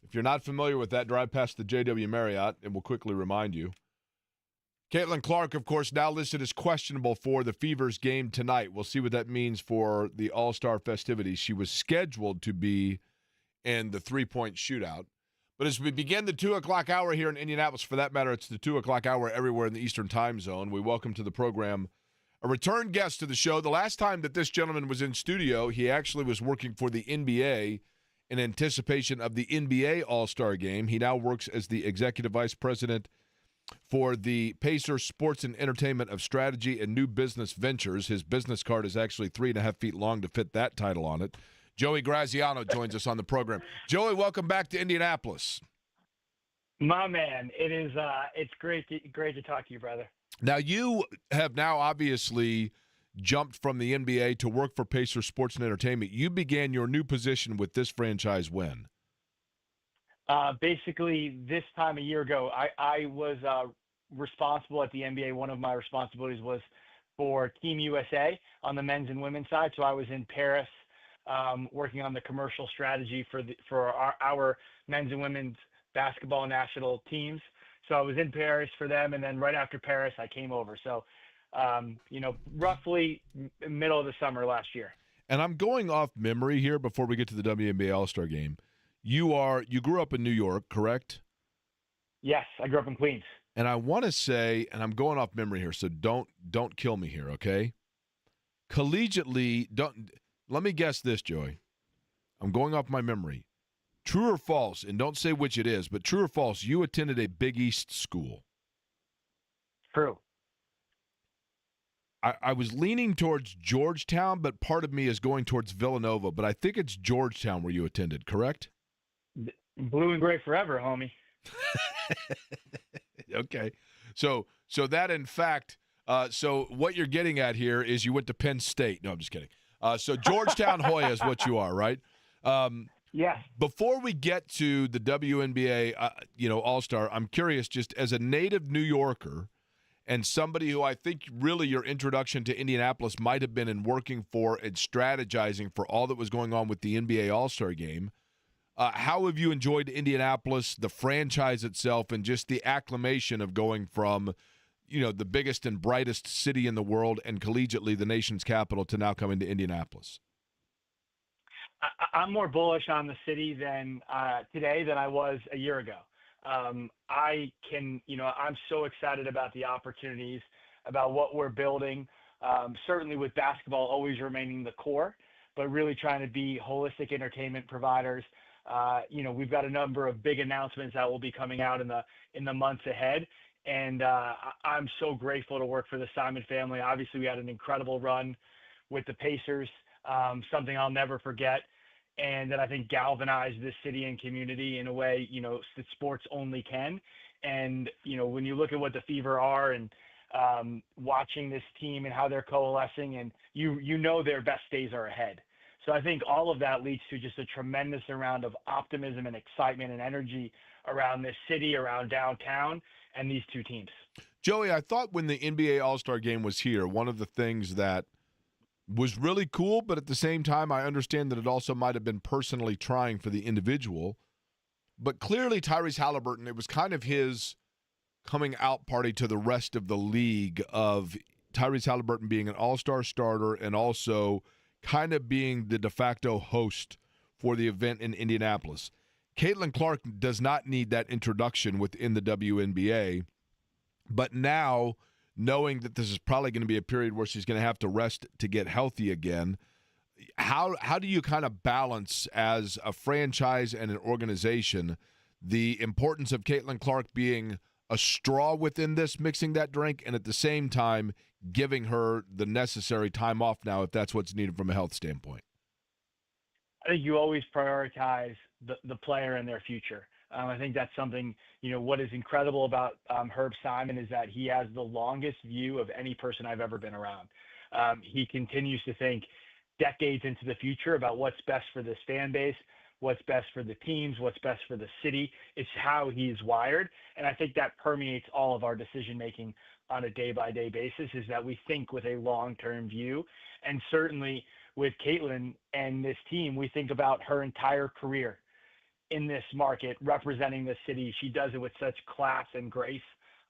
If you're not familiar with that, drive past the JW Marriott, and we'll quickly remind you. Caitlin Clark, of course, now listed as questionable for the Fever's game tonight. We'll see what that means for the All-Star festivities. She was scheduled to be in the three-point shootout. But as we begin the 2 o'clock hour here in Indianapolis, for that matter, it's the 2 o'clock hour everywhere in the Eastern time zone. We welcome to the program a return guest to the show. The last time that this gentleman was in studio, he actually was working for the NBA in anticipation of the NBA All-Star Game. He now works as the Executive Vice President for the Pacers Sports and Entertainment of Strategy and New Business Ventures. His business card is actually 3.5 feet long to fit that title on it. Joey Graziano joins us on the program. Joey, welcome back to Indianapolis. My man, it's great to talk to you, brother. Now, you have now obviously jumped from the NBA to work for Pacers Sports and Entertainment. You began your new position with this franchise when? Basically, this time a year ago, I was responsible at the NBA. One of my responsibilities was for Team USA on the men's and women's side. So I was in Paris working on the commercial strategy for our men's and women's basketball national teams. So I was in Paris for them, and then right after Paris, I came over. So, roughly middle of the summer last year. And I'm going off memory here before we get to the WNBA All-Star Game. You grew up in New York, correct? Yes, I grew up in Queens. And I want to say, and I'm going off memory here, so don't kill me here, okay? Collegiately, let me guess this, Joey. I'm going off my memory. True or false, and don't say which it is, but true or false, you attended a Big East school. True. I was leaning towards Georgetown, but part of me is going towards Villanova, but I think it's Georgetown where you attended, correct? Blue and gray forever, homie. Okay. So that, in fact, so what you're getting at here is you went to Penn State. No, I'm just kidding. So Georgetown Hoya is what you are, right? Yes. Before we get to the WNBA, All-Star, I'm curious, just as a native New Yorker and somebody who I think really your introduction to Indianapolis might have been in working for and strategizing for all that was going on with the NBA All-Star Game, how have you enjoyed Indianapolis, the franchise itself, and just the acclimation of going from, the biggest and brightest city in the world and collegiately the nation's capital to now coming to Indianapolis? I'm more bullish on the city today than I was a year ago. I'm so excited about the opportunities, about what we're building, certainly with basketball always remaining the core, but really trying to be holistic entertainment providers. We've got a number of big announcements that will be coming out in the months ahead. And I'm so grateful to work for the Simon family. Obviously, we had an incredible run with the Pacers, something I'll never forget, and that I think galvanized this city and community in a way, that sports only can. And, when you look at what the Fever are and watching this team and how they're coalescing, and their best days are ahead. So I think all of that leads to just a tremendous amount of optimism and excitement and energy around this city, around downtown, and these two teams. Joey, I thought when the NBA All-Star Game was here, one of the things that was really cool, but at the same time, I understand that it also might have been personally trying for the individual. But clearly, Tyrese Halliburton, it was kind of his coming out party to the rest of the league of Tyrese Halliburton being an all-star starter and also kind of being the de facto host for the event in Indianapolis. Caitlin Clark does not need that introduction within the WNBA, but now, knowing that this is probably going to be a period where she's going to have to rest to get healthy again, how do you kind of balance as a franchise and an organization the importance of Caitlin Clark being a straw within this, mixing that drink, and at the same time giving her the necessary time off now if that's what's needed from a health standpoint? I think you always prioritize the player and their future. I think that's something, what is incredible about Herb Simon is that he has the longest view of any person I've ever been around. He continues to think decades into the future about what's best for this fan base, what's best for the teams, what's best for the city. It's how he's wired. And I think that permeates all of our decision-making on a day-by-day basis, is that we think with a long-term view. And certainly with Caitlin and this team, we think about her entire career in this market, representing the city. She does it with such class and grace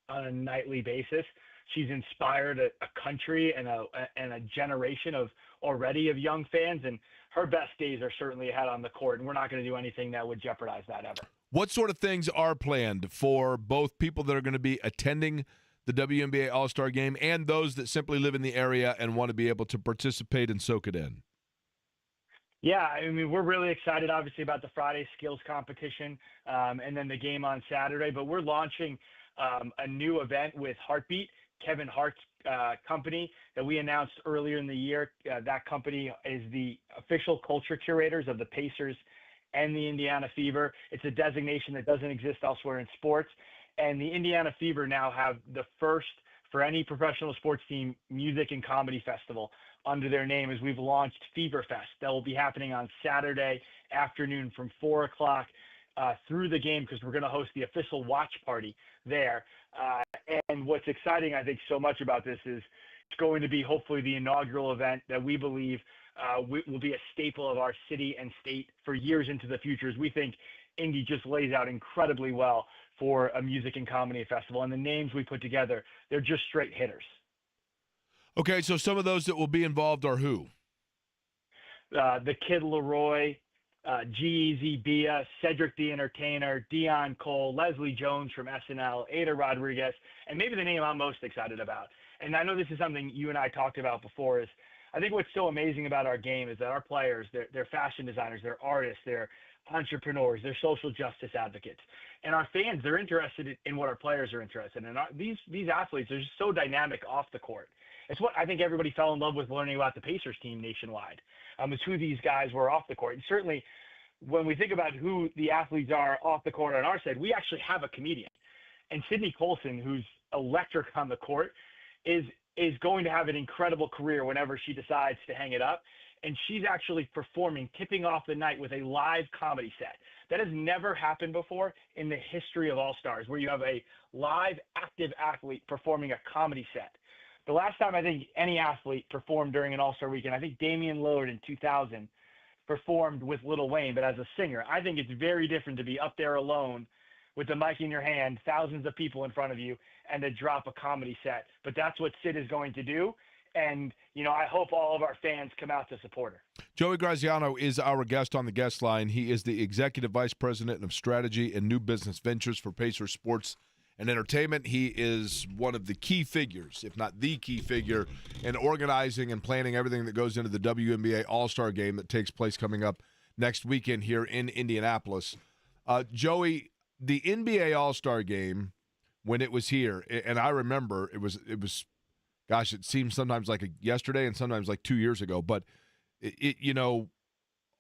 on a nightly basis. She's inspired a country and a generation of young fans, and her best days are certainly ahead on the court, and we're not going to do anything that would jeopardize that ever. What sort of things are planned for both people that are going to be attending the WNBA All-Star game and those that simply live in the area and want to be able to participate and soak it in? Yeah, I mean, we're really excited, obviously, about the Friday skills competition and then the game on Saturday. But we're launching a new event with Heartbeat, Kevin Hart's company that we announced earlier in the year. That company is the official culture curators of the Pacers and the Indiana Fever. It's a designation that doesn't exist elsewhere in sports. And the Indiana Fever now have the first, for any professional sports team, music and comedy festival under their name, as we've launched Fever Fest. That will be happening on Saturday afternoon from 4 o'clock through the game, because we're going to host the official watch party there. And what's exciting, I think, so much about this is it's going to be hopefully the inaugural event that we believe will be a staple of our city and state for years into the future, as we think Indy just lays out incredibly well for a music and comedy festival. And the names we put together, they're just straight hitters. Okay, so some of those that will be involved are who? The Kid Leroy, G-Eazy Bia, Cedric the Entertainer, Dion Cole, Leslie Jones from SNL, Ada Rodriguez, and maybe the name I'm most excited about. And I know this is something you and I talked about before, is I think what's so amazing about our game is that our players, they're fashion designers, they're artists, they're entrepreneurs, they're social justice advocates. And our fans, they're interested in what our players are interested in. And these athletes are just so dynamic off the court. It's what I think everybody fell in love with learning about the Pacers team nationwide. It's who these guys were off the court. And certainly when we think about who the athletes are off the court on our side, we actually have a comedian. And Sydney Colson, who's electric on the court, is going to have an incredible career whenever she decides to hang it up. And she's actually performing, tipping off the night with a live comedy set. That has never happened before in the history of All-Stars, where you have a live, active athlete performing a comedy set. The last time I think any athlete performed during an All-Star weekend, I think Damian Lillard in 2000 performed with Lil Wayne, but as a singer. I think it's very different to be up there alone with the mic in your hand, thousands of people in front of you, and to drop a comedy set. But that's what Sid is going to do. And, you know, I hope all of our fans come out to support her. Joey Graziano is our guest on the guest line. He is the Executive Vice President of Strategy and New Business Ventures for Pacers Sports and Entertainment. He is one of the key figures, if not the key figure, in organizing and planning everything that goes into the WNBA All-Star game that takes place coming up next weekend here in Indianapolis. Joey, the NBA All-Star game, when it was here, and I remember it was gosh, it seems sometimes like yesterday and sometimes like 2 years ago, but it you know,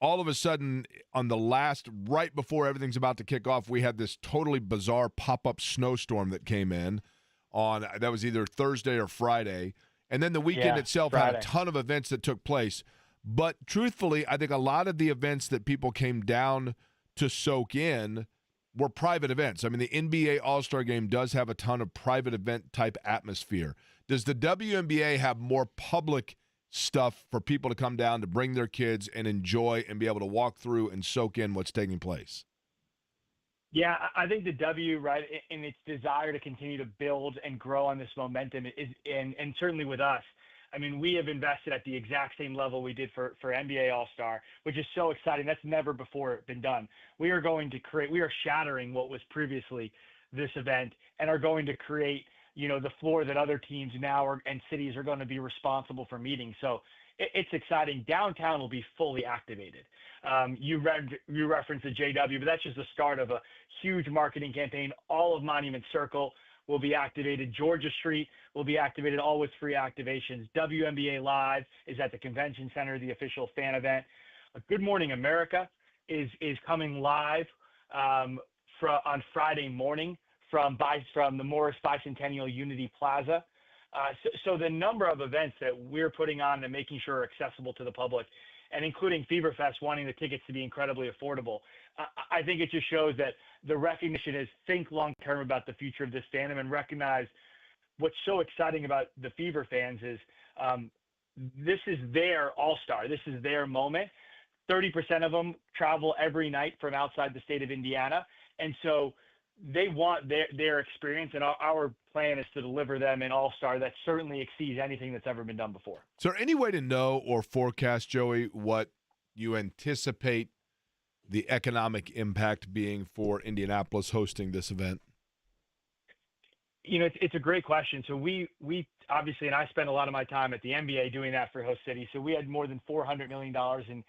all of a sudden on the last, right before everything's about to kick off, we had this totally bizarre pop-up snowstorm that came in on, that was either Thursday or Friday. And then the weekend itself Friday. had a ton of events that took place. But truthfully, I think a lot of the events that people came down to soak in were private events. I mean, the NBA All-Star Game does have a ton of private event type atmosphere. Does the WNBA have more public stuff for people to come down to bring their kids and enjoy and be able to walk through and soak in what's taking place? Yeah, I think the W, right, in its desire to continue to build and grow on this momentum is, and certainly with us, I mean, we have invested at the exact same level we did for NBA All-Star, which is so exciting. That's never before been done. We are going to create, we are shattering what was previously this event and are going to create, you know, the floor that other teams now and cities are going to be responsible for meeting. So it's exciting. Downtown will be fully activated. You referenced the JW, but that's just the start of a huge marketing campaign. All of Monument Circle will be activated. Georgia Street will be activated, all with free activations. WNBA Live is at the Convention Center, the official fan event. Good Morning America is coming live on Friday morning from the Morris Bicentennial Unity Plaza. So the number of events that we're putting on and making sure are accessible to the public, and including Fever Fest, wanting the tickets to be incredibly affordable, I think it just shows that the recognition is think long-term about the future of this fandom and recognize what's so exciting about the Fever fans is this is their All-Star. This is their moment. 30% of them travel every night from outside the state of Indiana. And so they want their experience, and our plan is to deliver them an All-Star that certainly exceeds anything that's ever been done before. Is there any way to know or forecast, Joey, what you anticipate the economic impact being for Indianapolis hosting this event? It's a great question. So we obviously, and I spent a lot of my time at the NBA doing that for host city. So we had more than $400 million in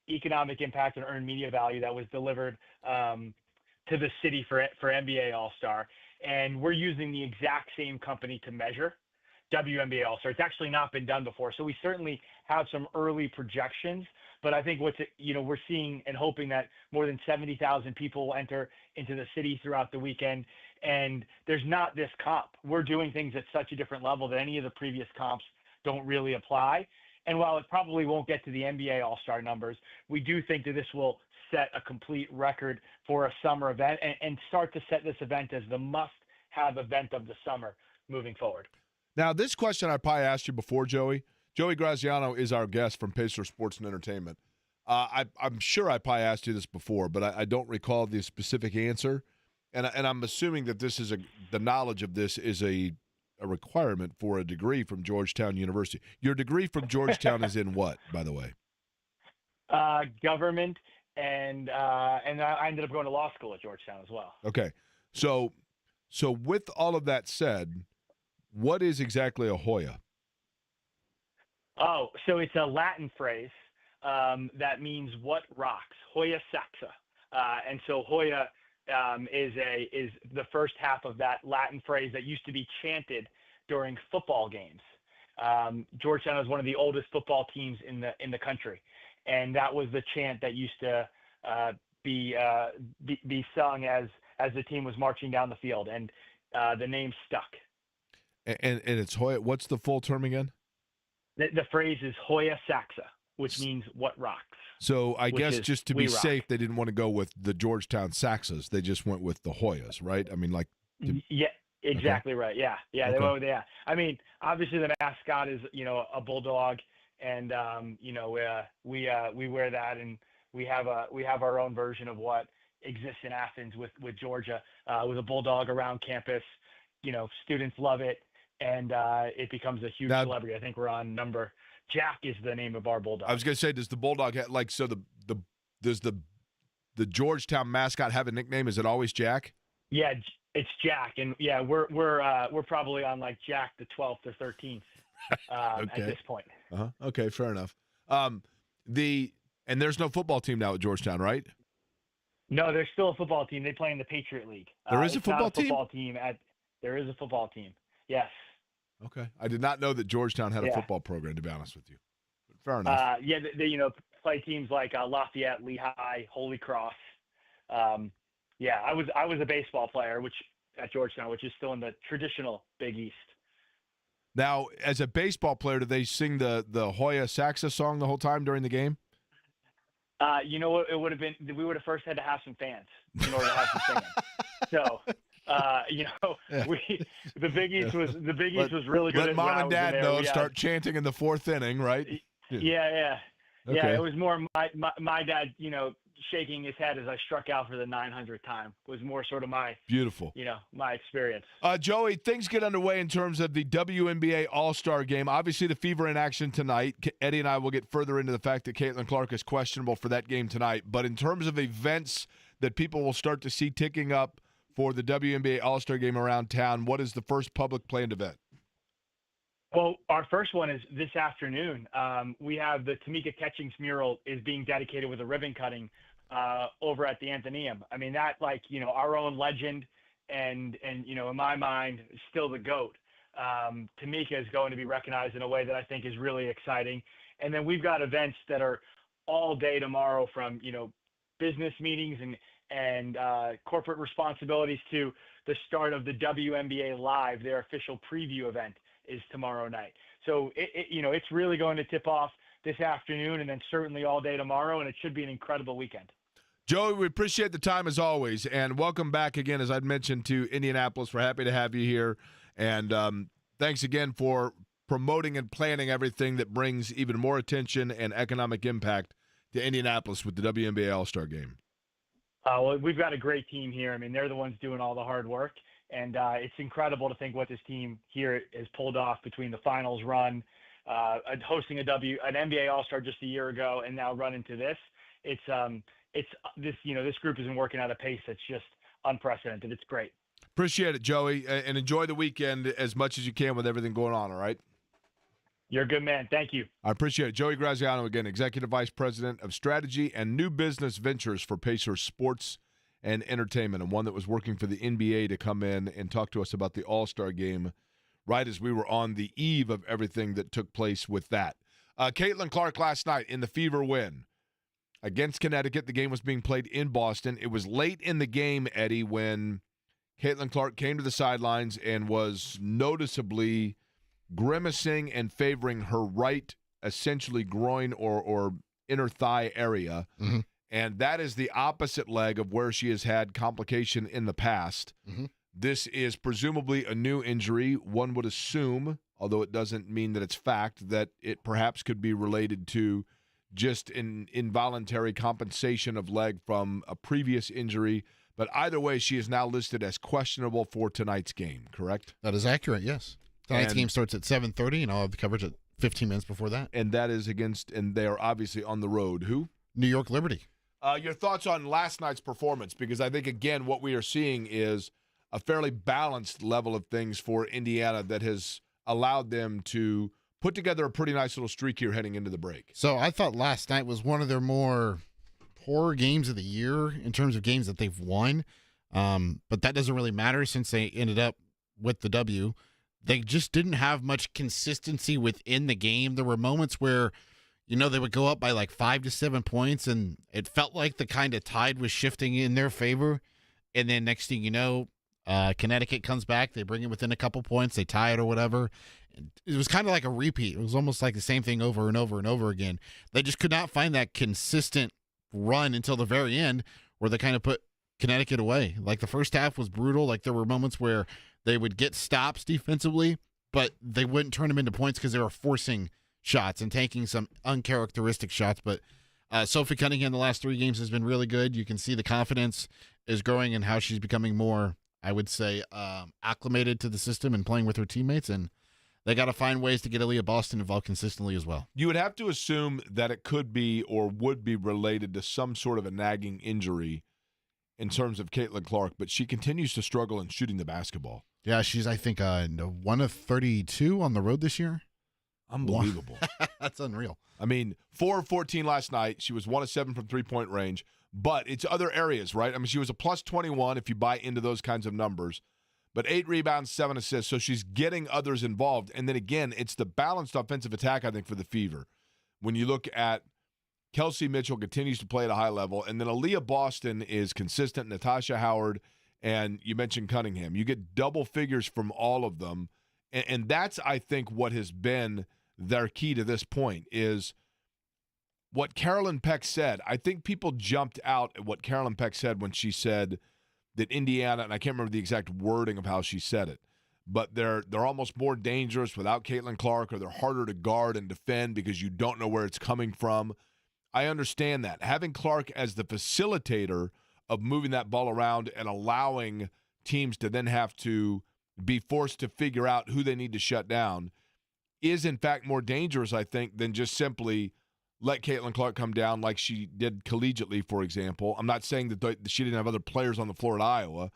economic impact and earned media value that was delivered to the city for NBA All-Star. And we're using the exact same company to measure WNBA All-Star. It's actually not been done before. So we certainly have some early projections, but I think we're seeing and hoping that more than 70,000 people will enter into the city throughout the weekend. And there's not this comp. We're doing things at such a different level that any of the previous comps don't really apply. And while it probably won't get to the NBA All-Star numbers, we do think that this will set a complete record for a summer event and start to set this event as the must-have event of the summer moving forward. Now, this question I probably asked you before, Joey. Joey Graziano is our guest from Pacer Sports and Entertainment. I'm sure I probably asked you this before, but I don't recall the specific answer. And I'm assuming that this is the knowledge of this is a requirement for a degree from Georgetown University. Your degree from Georgetown is in what, by the way? Government, and I ended up going to law school at Georgetown as well. Okay, so with all of that said, what is exactly a Hoya? Oh, so it's a Latin phrase that means what rocks. Hoya saxa, and so Hoya is the first half of that Latin phrase that used to be chanted during football games. Georgetown is one of the oldest football teams in the country, and that was the chant that used to be sung as the team was marching down the field, and the name stuck. And it's Hoya. What's the full term again? The phrase is Hoya saxa, which means what rocks. So I guess just to be rock. safe, they didn't want to go with the Georgetown Saxas. They just went with the Hoyas, right? I mean, like. Yeah, exactly right. Yeah. Okay. They went with, yeah. I mean, obviously the mascot is, a bulldog, and we wear that, and we have our own version of what exists in Athens with Georgia, with a bulldog around campus. Students love it, and it becomes a huge celebrity. I think we're on number. Jack is the name of our bulldog. I was going to say, does the bulldog have, does the Georgetown mascot have a nickname? Is it always Jack? Yeah, it's Jack, and yeah, we're probably on like Jack the 12th or 13th at this point. Okay, fair enough. And there's no football team now at Georgetown, right? No, there's still a football team. They play in the Patriot League. There is a football team? There is a football team. Yes. Okay. I did not know that Georgetown had a football program, to be honest with you. But fair enough. They play teams like Lafayette, Lehigh, Holy Cross. I was a baseball player, at Georgetown, which is still in the traditional Big East. Now, as a baseball player, do they sing the Hoya Saxa song the whole time during the game? It would have been, we would have first had to have some fans in order to have some singing. So, the Big East was really good. Let mom and dad know. Start chanting in the fourth inning, right? Yeah. Okay. Yeah, it was more my dad, shaking his head as I struck out for the 900th time was more sort of my beautiful, my experience. Joey, things get underway in terms of the WNBA All-Star game. Obviously, the Fever in action tonight. Eddie and I will get further into the fact that Caitlin Clark is questionable for that game tonight. But in terms of events that people will start to see ticking up for the WNBA All-Star game around town, what is the first public planned event? Well, our first one is this afternoon. We have the Tamika Catchings mural is being dedicated with a ribbon cutting over at the Athenaeum. I mean, that our own legend and in my mind, still the GOAT. Tamika is going to be recognized in a way that I think is really exciting. And then we've got events that are all day tomorrow from, business meetings and corporate responsibilities to the start of the WNBA Live, their official preview event is tomorrow night. So it's really going to tip off this afternoon and then certainly all day tomorrow, and it should be an incredible weekend. Joey, we appreciate the time as always, and welcome back again, as I'd mentioned, to Indianapolis. We're happy to have you here, and thanks again for promoting and planning everything that brings even more attention and economic impact to Indianapolis with the WNBA All-Star game? Well, we've got a great team here. I mean, they're the ones doing all the hard work, and it's incredible to think what this team here has pulled off between the finals run, hosting an NBA All-Star just a year ago, and now run into this. It's this group has been working at a pace that's just unprecedented. It's great. Appreciate it, Joey, and enjoy the weekend as much as you can with everything going on, all right? You're a good man. Thank you. I appreciate it. Joey Graziano, again, Executive Vice President of Strategy and New Business Ventures for Pacers Sports and Entertainment, and one that was working for the NBA to come in and talk to us about the All-Star game right as we were on the eve of everything that took place with that. Caitlin Clark last night in the Fever win against Connecticut. The game was being played in Boston. It was late in the game, Eddie, when Caitlin Clark came to the sidelines and was noticeably grimacing and favoring her right, essentially groin or inner thigh area. Mm-hmm. And that is the opposite leg of where she has had complication in the past. Mm-hmm. This is presumably a new injury. One would assume, although it doesn't mean that it's fact, that it perhaps could be related to just an involuntary compensation of leg from a previous injury. But either way, she is now listed as questionable for tonight's game, correct? That is accurate, yes. Tonight's game starts at 7:30, and I'll have the coverage at 15 minutes before that. And that is and they are obviously on the road. Who? New York Liberty. Your thoughts on last night's performance? Because I think, again, what we are seeing is a fairly balanced level of things for Indiana that has allowed them to put together a pretty nice little streak here heading into the break. So I thought last night was one of their more poor games of the year in terms of games that they've won. But that doesn't really matter since they ended up with the W. They just didn't have much consistency within the game. There were moments where, they would go up by like 5 to 7 points, and it felt like the kind of tide was shifting in their favor. And then next thing you know, Connecticut comes back. They bring it within a couple points. They tie it or whatever. It was kind of like a repeat. It was almost like the same thing over and over and over again. They just could not find that consistent run until the very end where they kind of put Connecticut away. Like the first half was brutal. Like there were moments where they would get stops defensively, but they wouldn't turn them into points because they were forcing shots and taking some uncharacteristic shots. But Sophie Cunningham the last 3 games has been really good. You can see the confidence is growing and how she's becoming more, I would say, acclimated to the system and playing with her teammates. And they got to find ways to get Aaliyah Boston involved consistently as well. You would have to assume that it could be or would be related to some sort of a nagging injury in terms of Caitlin Clark, but she continues to struggle in shooting the basketball. Yeah, she's, I think, 1 of 32 on the road this year. Unbelievable. That's unreal. I mean, 4 of 14 last night. She was 1 of 7 from three-point range, but it's other areas, right? I mean, she was a plus 21 if you buy into those kinds of numbers, but 8 rebounds, 7 assists, so she's getting others involved. And then again, it's the balanced offensive attack, I think, for the Fever. When you look at Kelsey Mitchell continues to play at a high level, and then Aaliyah Boston is consistent, Natasha Howard, and you mentioned Cunningham. You get double figures from all of them, and that's, I think, what has been their key to this point is what Carolyn Peck said. I think people jumped out at what Carolyn Peck said when she said that Indiana, and I can't remember the exact wording of how she said it, but they're almost more dangerous without Caitlin Clark, or they're harder to guard and defend because you don't know where it's coming from. I understand that. Having Clark as the facilitator of moving that ball around and allowing teams to then have to be forced to figure out who they need to shut down is, in fact, more dangerous, I think, than just simply let Caitlin Clark come down like she did collegiately, for example. I'm not saying that she didn't have other players on the floor at Iowa,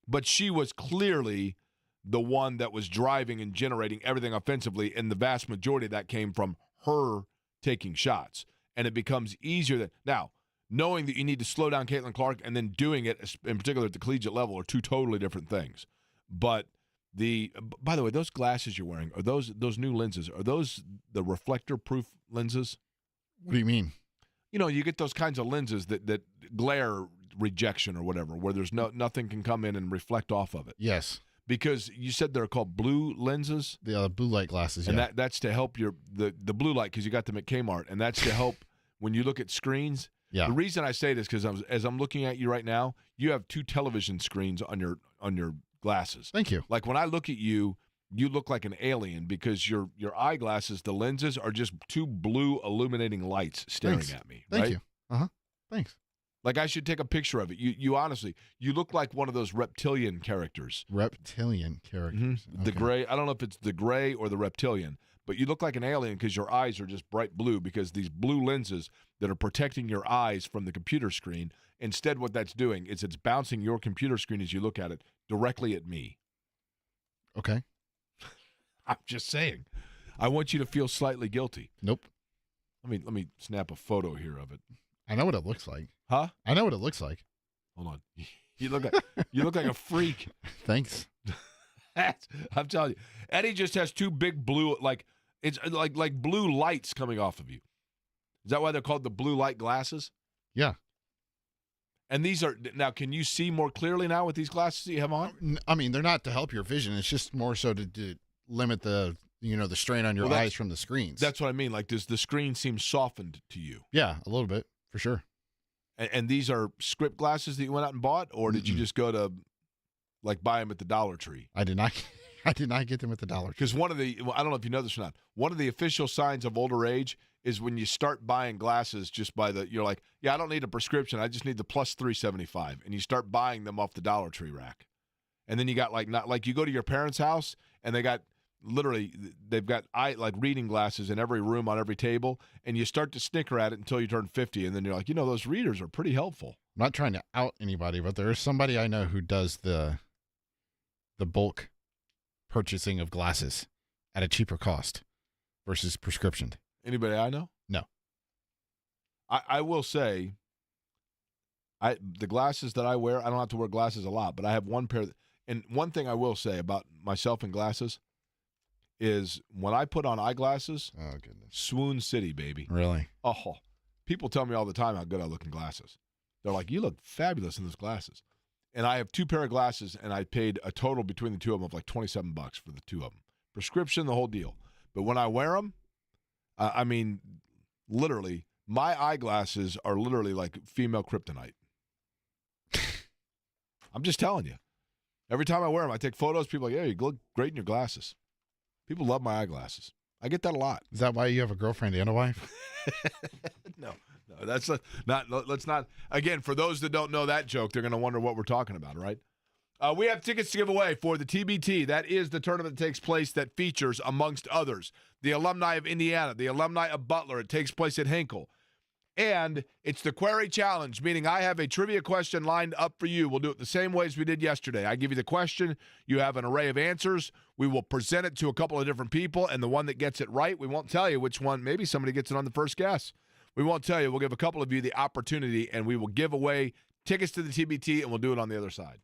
but she was clearly the one that was driving and generating everything offensively, and the vast majority of that came from her taking shots. And it becomes easier now, knowing that you need to slow down Caitlin Clark and then doing it, in particular at the collegiate level, are 2 totally different things. But by the way, those glasses you're wearing, are those new lenses, are those the reflector-proof lenses? What do you mean? You get those kinds of lenses that glare rejection or whatever, where there's nothing can come in and reflect off of it. Yes. Because you said they're called blue lenses? The blue light glasses, yeah. And that's to help the blue light, because you got them at Kmart, and that's to help when you look at screens. Yeah. The reason I say this because as I'm looking at you right now, you have 2 television screens on your glasses. Thank you. Like when I look at you, you look like an alien because your eyeglasses, the lenses, are just two blue illuminating lights staring Thanks. at me. Thank right? you. Uh-huh. Thanks. Like I should take a picture of it. You honestly, you look like one of those reptilian characters. Reptilian characters. The Okay. gray. I don't know if it's the gray or the reptilian, but you look like an alien because your eyes are just bright blue because these blue lenses that are protecting your eyes from the computer screen. Instead, what that's doing is it's bouncing your computer screen as you look at it directly at me. Okay. I'm just saying. I want you to feel slightly guilty. Nope. Let me snap a photo here of it. I know what it looks like. Huh? I know what it looks like. Hold on. You look like a freak. Thanks. I'm telling you, Eddie just has two big blue, it's like blue lights coming off of you. Is that why they're called the blue light glasses? Yeah. And these are now. Can you see more clearly now with these glasses that you have on? I mean, they're not to help your vision. It's just more so to limit the the strain on your eyes from the screens. That's what I mean. Like, does the screen seem softened to you? Yeah, a little bit for sure. And these are script glasses that you went out and bought, or did you just go to buy them at the Dollar Tree? I did not. I did not get them at the Dollar Tree. Because I don't know if you know this or not, one of the official signs of older age is when you start buying glasses you're like, yeah, I don't need a prescription. I just need the plus 375. And you start buying them off the Dollar Tree rack. And then you got you go to your parents' house and they've got reading glasses in every room on every table. And you start to snicker at it until you turn 50. And then you're like, those readers are pretty helpful. I'm not trying to out anybody, but there is somebody I know who does the bulk purchasing of glasses at a cheaper cost versus prescription. Anybody I know? No. I will say, the glasses that I wear, I don't have to wear glasses a lot, but I have one pair. And one thing I will say about myself and glasses is when I put on eyeglasses, Oh, goodness. swoon city, baby. Really? Oh, people tell me all the time how good I look in glasses. They're like, you look fabulous in those glasses. And I have two pair of glasses, and I paid a total between the two of them of like $27 for the two of them. Prescription, the whole deal. But when I wear them, I mean, literally, my eyeglasses are literally like female kryptonite. I'm just telling you. Every time I wear them, I take photos. People are like, yeah, you look great in your glasses. People love my eyeglasses. I get that a lot. Is that why you have a girlfriend and a wife? No, that's not. Let's not. Again, for those that don't know that joke, they're going to wonder what we're talking about, right? We have tickets to give away for the TBT. That is the tournament that takes place that features, amongst others, the alumni of Indiana, the alumni of Butler. It takes place at Hinkle. And it's the Query Challenge, meaning I have a trivia question lined up for you. We'll do it the same way as we did yesterday. I give you the question. You have an array of answers. We will present it to a couple of different people, and the one that gets it right, we won't tell you which one. Maybe somebody gets it on the first guess. We won't tell you. We'll give a couple of you the opportunity, and we will give away tickets to the TBT, and we'll do it on the other side.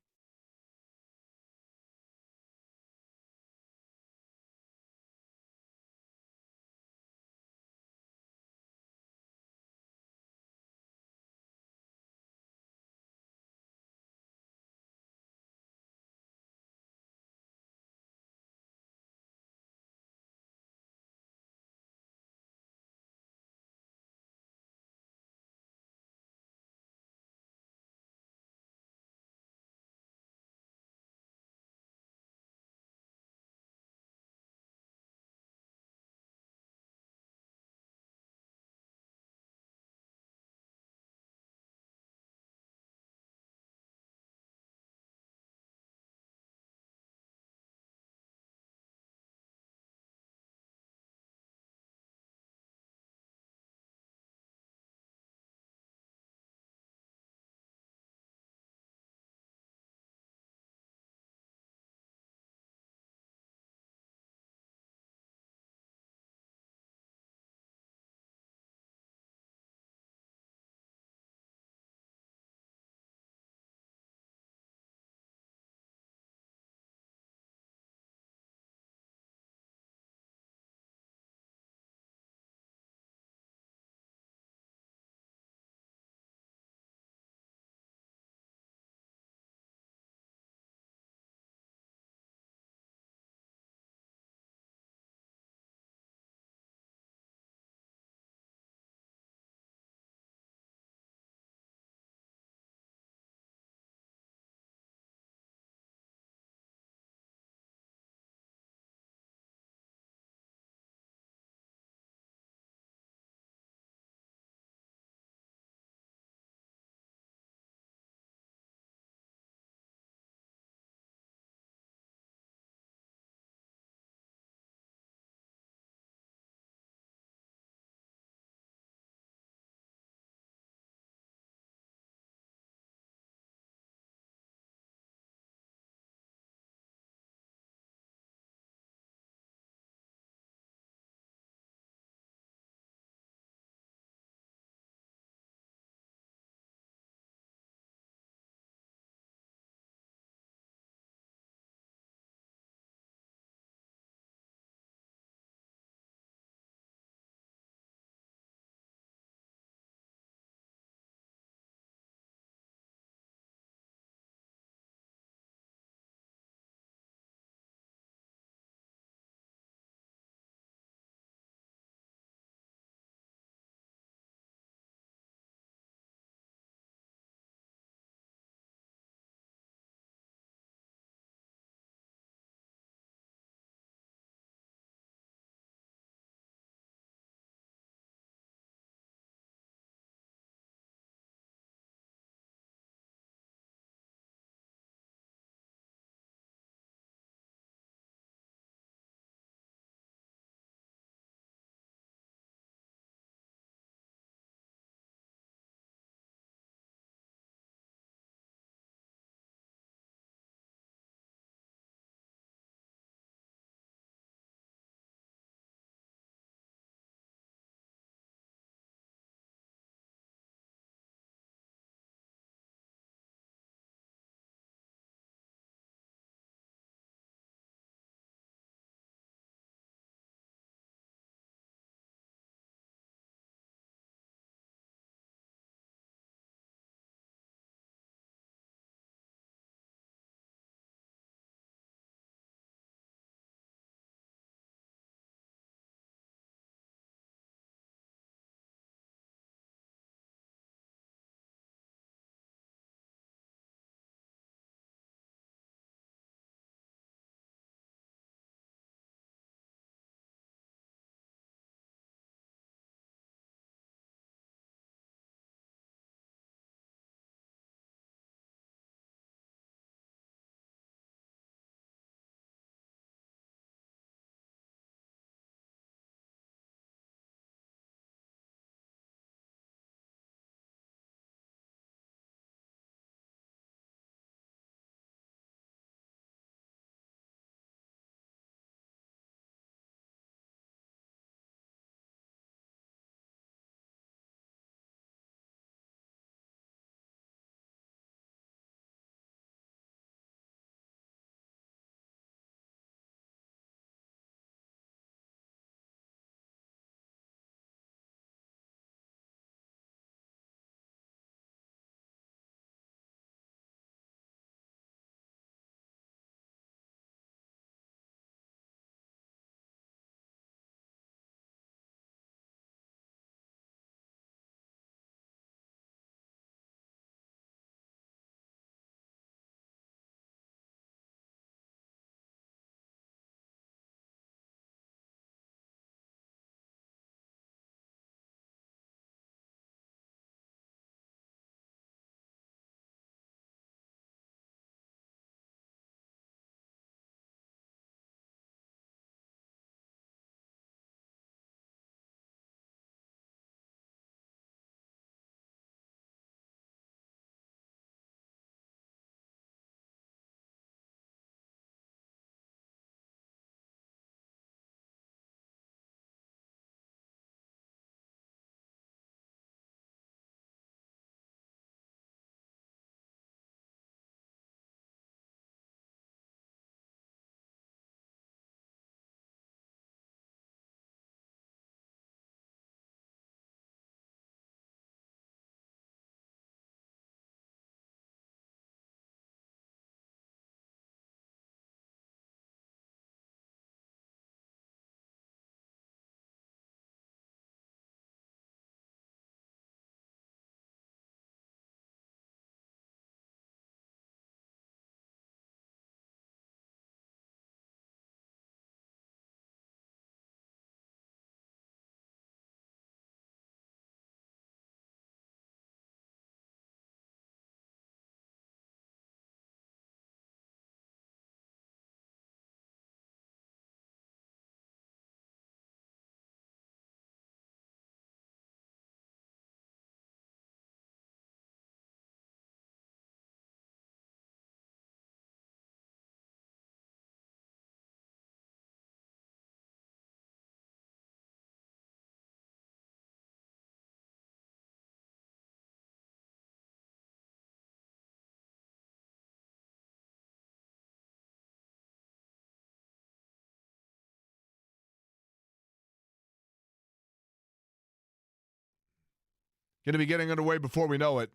going to be getting underway before we know it.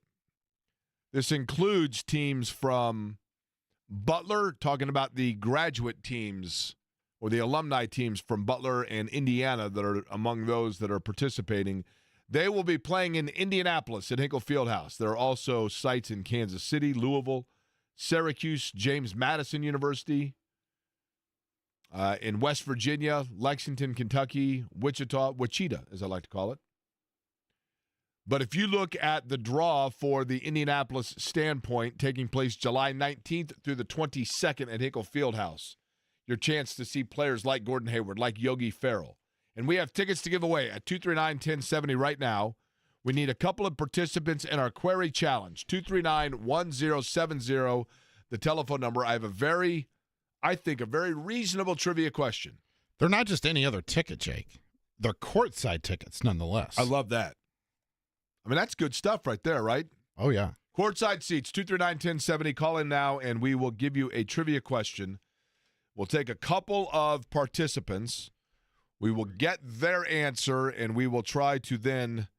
This includes teams from Butler, talking about the graduate teams or the alumni teams from Butler and Indiana that are among those that are participating. They will be playing in Indianapolis at Hinkle Fieldhouse. There are also sites in Kansas City, Louisville, Syracuse, James Madison University, in West Virginia, Lexington, Kentucky, Wichita, as I like to call it. But if you look at the draw for the Indianapolis Standpoint taking place July 19th through the 22nd at Hinkle Fieldhouse, your chance to see players like Gordon Hayward, like Yogi Ferrell. And we have tickets to give away at 239-1070 right now. We need a couple of participants in our Query Challenge, 239-1070, the telephone number. I have I think a very reasonable trivia question. They're not just any other ticket, Jake. They're courtside tickets, nonetheless. I love that. I mean, that's good stuff right there, right? Oh, yeah. Courtside seats, 239-1070. Call in now, and we will give you a trivia question. We'll take a couple of participants. We will get their answer, and we will try to then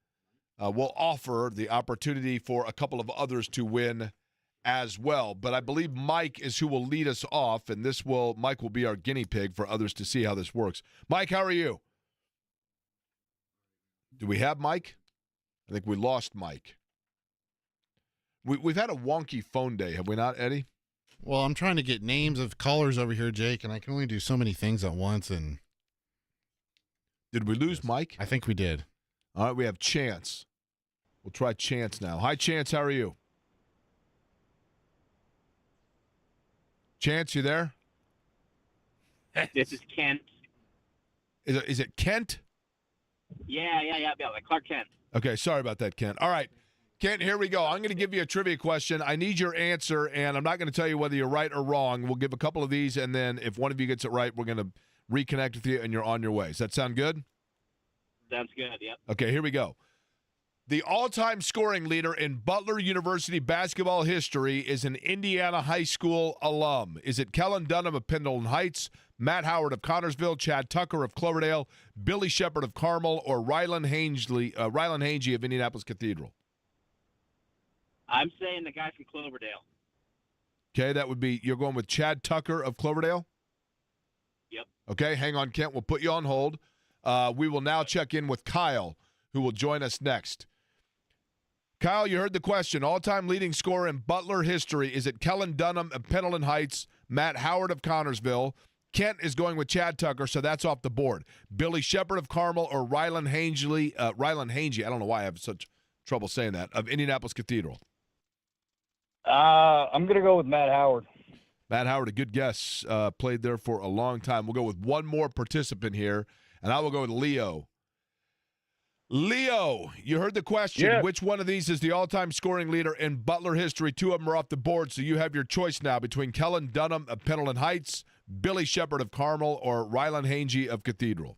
we'll offer the opportunity for a couple of others to win as well. But I believe Mike is who will lead us off, and Mike will be our guinea pig for others to see how this works. Mike, how are you? Do we have Mike? I think we lost Mike. We've had a wonky phone day, have we not, Eddie? Well, I'm trying to get names of callers over here, Jake, and I can only do so many things at once. And did we lose Mike? I think we did. All right, we have Chance. We'll try Chance now. Hi, Chance. How are you? Chance, you there? This is Kent. Is it Kent? Yeah, like Clark Kent. Okay, sorry about that, Kent. All right, Kent, here we go. I'm going to give you a trivia question. I need your answer, and I'm not going to tell you whether you're right or wrong. We'll give a couple of these, and then if one of you gets it right, we're going to reconnect with you, and you're on your way. Does that sound good? Sounds good, yep. Okay, here we go. The all-time scoring leader in Butler University basketball history is an Indiana high school alum. Is it Kellen Dunham of Pendleton Heights, Matt Howard of Connorsville, Chad Tucker of Cloverdale, Billy Shepard of Carmel, or Rylan Hangey of Indianapolis Cathedral? I'm saying the guy from Cloverdale. Okay, that would be, you're going with Chad Tucker of Cloverdale? Yep. Okay, hang on, Kent. We'll put you on hold. We will now check in with Kyle, who will join us next. Kyle, you heard the question. All-time leading scorer in Butler history. Is it Kellen Dunham of Pendleton Heights, Matt Howard of Connorsville? Kent is going with Chad Tucker, so that's off the board. Billy Shepard of Carmel or Rylan Hangey, I don't know why I have such trouble saying that, of Indianapolis Cathedral. I'm going to go with Matt Howard. Matt Howard, a good guess. Played there for a long time. We'll go with one more participant here, and I will go with Leo. Leo, you heard the question. Yes. Which one of these is the all-time scoring leader in Butler history? Two of them are off the board, so you have your choice now between Kellen Dunham of Pendleton Heights, Billy Shepard of Carmel, or Rylan Hangey of Cathedral.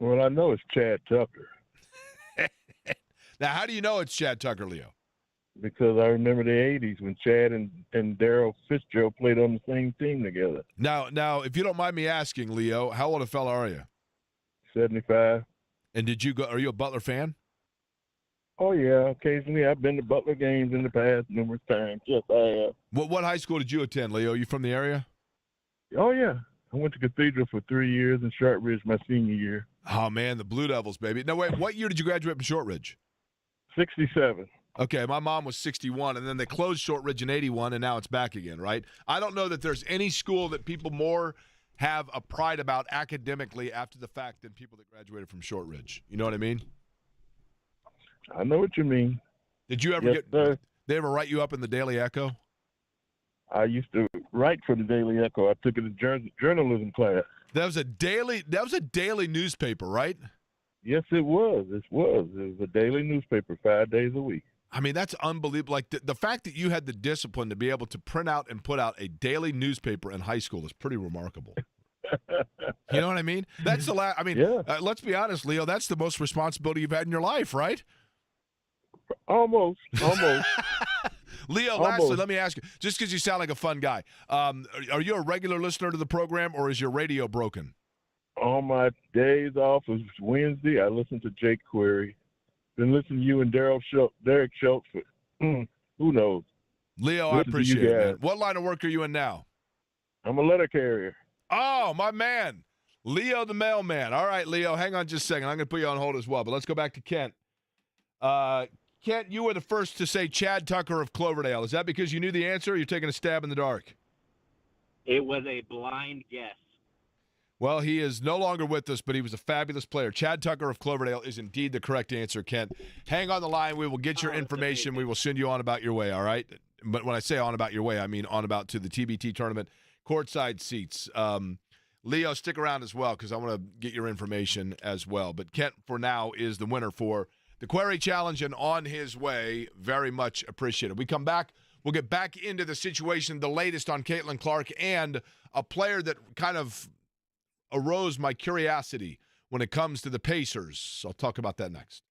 Well, I know it's Chad Tucker. Now, how do you know it's Chad Tucker, Leo? Because I remember the 80s when Chad and Daryl Fitzgerald played on the same team together. Now, if you don't mind me asking, Leo, how old a fella are you? 75. And are you a Butler fan? Oh, yeah. Occasionally, I've been to Butler games in the past numerous times. Yes, I have. What high school did you attend, Leo? You from the area? Oh, yeah. I went to Cathedral for 3 years and Shortridge my senior year. Oh, man, the Blue Devils, baby. No, wait, what year did you graduate from Shortridge? 67. Okay, my mom was 61, and then they closed Shortridge in 81, and now it's back again, right? I don't know that there's any school that people more have a pride about academically after the fact than people that graduated from Shortridge. You know what I mean? I know what you mean. Did you ever Sir. they ever write you up in the Daily Echo? I used to write for the Daily Echo. I took it in journalism class. That was a daily newspaper, right? Yes, it was. It was a daily newspaper 5 days a week. I mean, that's unbelievable. Like the fact that you had the discipline to be able to print out and put out a daily newspaper in high school is pretty remarkable. You know what I mean? That's the last. I mean, Yeah. Let's be honest, Leo. That's the most responsibility you've had in your life, right? Almost. Leo, lastly, let me ask you, just because you sound like a fun guy, are you a regular listener to the program, or is your radio broken? On my days off, it was Wednesday, I listen to Jake Query. been listening to you and Derek Schultz for who knows. Leo, I Listen to you appreciate it, man. guys. What line of work are you in now? I'm a letter carrier. Oh, my man. Leo the mailman. All right, Leo, hang on just a second. I'm going to put you on hold as well, but let's go back to Kent. Kent, you were the first to say Chad Tucker of Cloverdale. Is that because you knew the answer, or you're taking a stab in the dark? It was a blind guess. Well, he is no longer with us, but he was a fabulous player. Chad Tucker of Cloverdale is indeed the correct answer, Kent. Hang on the line. We will get your information. We will send you on about your way, all right? But when I say on about your way, I mean on about to the TBT tournament, courtside seats. Leo, stick around as well because I want to get your information as well. But Kent, for now, is the winner for the Query Challenge and on his way. Very much appreciated. We come back. We'll get back into the situation, the latest on Caitlin Clark, and a player that kind of arose my curiosity when it comes to the Pacers. I'll talk about that next.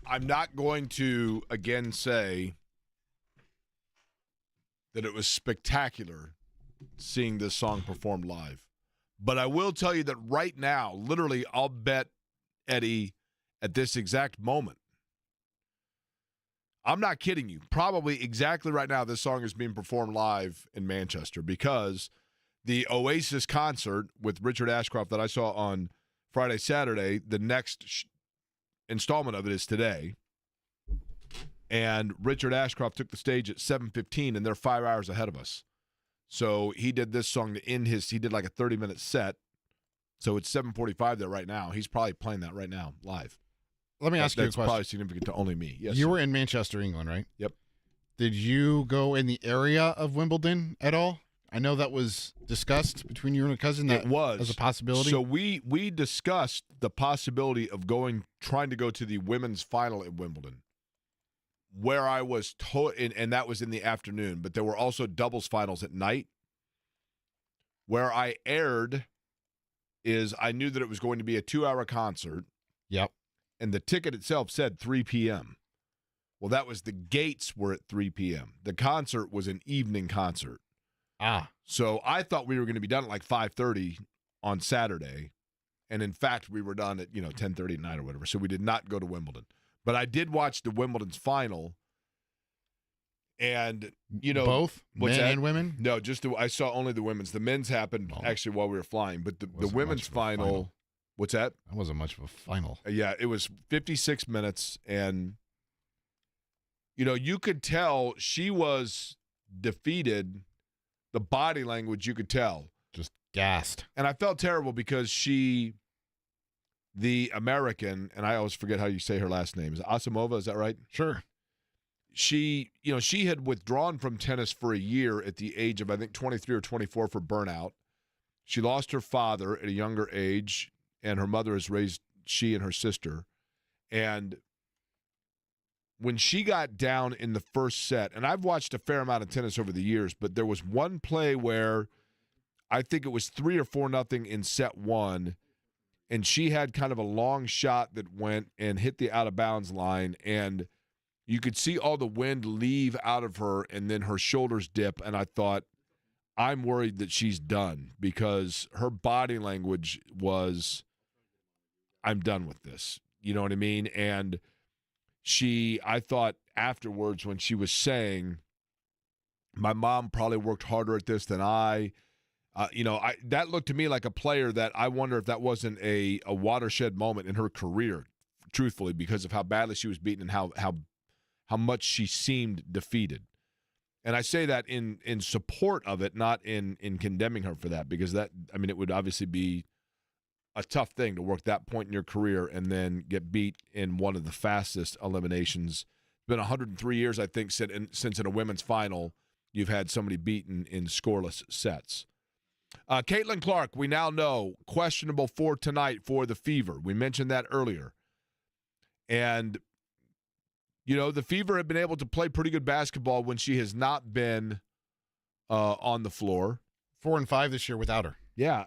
I'm not going to again say that it was spectacular seeing this song performed live. But I will tell you that right now, literally, I'll bet, Eddie, at this exact moment, I'm not kidding you, probably exactly right now this song is being performed live in Manchester because the Oasis concert with Richard Ashcroft that I saw on Friday, Saturday, the next installment of it is today. And Richard Ashcroft took the stage at 7:15, and they're 5 hours ahead of us. So he did this song to end he did like a 30-minute set. So it's 7:45 there right now. He's probably playing that right now, live. Let me ask you a question. That's probably significant to only me. Yes, you were in Manchester, England, right? Yep. Did you go in the area of Wimbledon at all? I know that was discussed between you and a cousin. That it was as a possibility. So we discussed the possibility of trying to go to the women's final at Wimbledon, where I was and that was in the afternoon. But there were also doubles finals at night. Where I erred is I knew that it was going to be a 2-hour concert. Yep. And the ticket itself said 3 p.m. Well, that was the gates were at 3 p.m. The concert was an evening concert. So I thought we were going to be done at like 5:30 on Saturday. And in fact, we were done at, 10:30 at night or whatever. So we did not go to Wimbledon. But I did watch the Wimbledon's final. And, both men and women? No, I saw only the women's. The men's happened actually while we were flying. But the women's final. What's that? That wasn't much of a final. Yeah, it was 56 minutes. And, you could tell she was defeated. The body language, you could tell. Just gassed. And I felt terrible because the American, and I always forget how you say her last name. Is it Asimova? Is that right? Sure. She had withdrawn from tennis for a year at the age of, I think, 23 or 24 for burnout. She lost her father at a younger age, and her mother has raised she and her sister. And when she got down in the first set, and I've watched a fair amount of tennis over the years, but there was one play where I think it was 3 or 4-0 in set one, and she had kind of a long shot that went and hit the out-of-bounds line, and you could see all the wind leave out of her, and then her shoulders dip, and I thought, I'm worried that she's done because her body language was, I'm done with this. You know what I mean? And I thought afterwards when she was saying, my mom probably worked harder at this than I, that looked to me like a player that I wonder if that wasn't a watershed moment in her career, truthfully, because of how badly she was beaten and how much she seemed defeated. And I say that in support of it, not in condemning her for that, because it would obviously be a tough thing to work that point in your career and then get beat in one of the fastest eliminations. It's been 103 years, I think, since in a women's final you've had somebody beaten in scoreless sets. Caitlin Clark, we now know, questionable for tonight for the Fever. We mentioned that earlier. And, the Fever have been able to play pretty good basketball when she has not been on the floor. 4-5 this year without her. Yeah,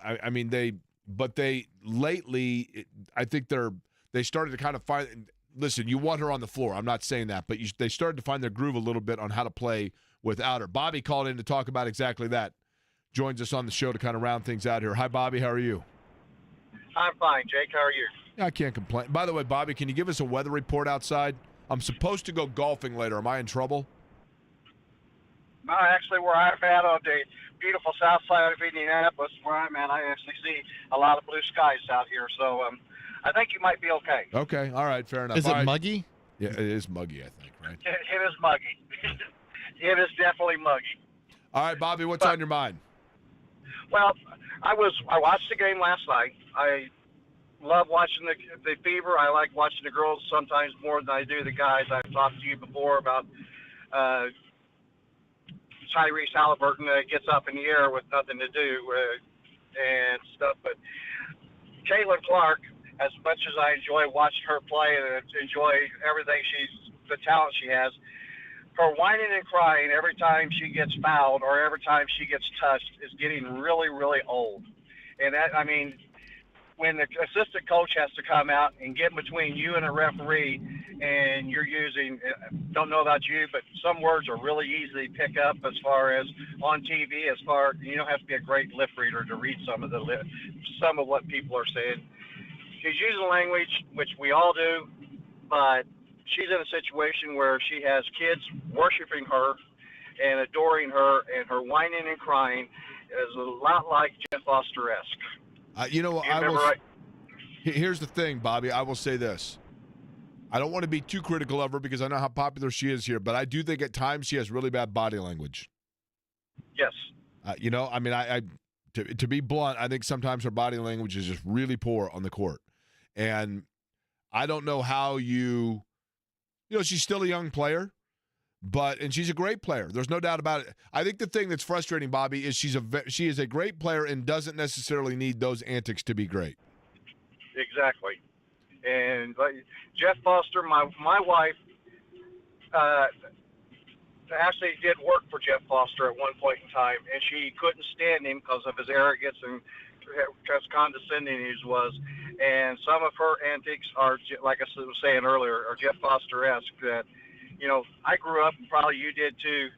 they lately, I think they started to kind of find. Listen, you want her on the floor. I'm not saying that, but they started to find their groove a little bit on how to play without her. Bobby called in to talk about exactly that. Joins us on the show to kind of round things out here. Hi, Bobby. How are you? I'm fine, Jake. How are you? Yeah, I can't complain. By the way, Bobby, can you give us a weather report outside? I'm supposed to go golfing later. Am I in trouble? Actually, where I'm at on the beautiful south side of Indianapolis, where I'm at, I actually see a lot of blue skies out here. So I think you might be okay. Okay. All right. Fair enough. Is it muggy? Yeah, it is muggy, I think, right? It is muggy. It is definitely muggy. All right, Bobby, what's on your mind? Well, I watched the game last night. I love watching the Fever. I like watching the girls sometimes more than I do the guys. I've talked to you before about Tyrese Halliburton gets up in the air with nothing to do and stuff. But Caitlin Clark, as much as I enjoy watching her play and enjoy everything the talent she has, her whining and crying every time she gets fouled or every time she gets touched is getting really, really old. And when the assistant coach has to come out and get between you and a referee and you're using, don't know about you, but some words are really easy to pick up as far as on TV, you don't have to be a great lip reader to read some of what people are saying. She's using language, which we all do, but she's in a situation where she has kids worshiping her and adoring her, and her whining and crying is a lot like Jeff Foster-esque. Here's the thing, Bobby. I will say this. I don't want to be too critical of her because I know how popular she is here, but I do think at times she has really bad body language. Yes. To be blunt, I think sometimes her body language is just really poor on the court. And I don't know how she's still a young player, and she's a great player. There's no doubt about it. I think the thing that's frustrating, Bobby, is she is a great player and doesn't necessarily need those antics to be great. Exactly. And Jeff Foster, my wife, actually did work for Jeff Foster at one point in time, and she couldn't stand him because of his arrogance and as condescending he was. And some of her antics are, like I was saying earlier, are Jeff Foster-esque. That, I grew up, and probably you did too.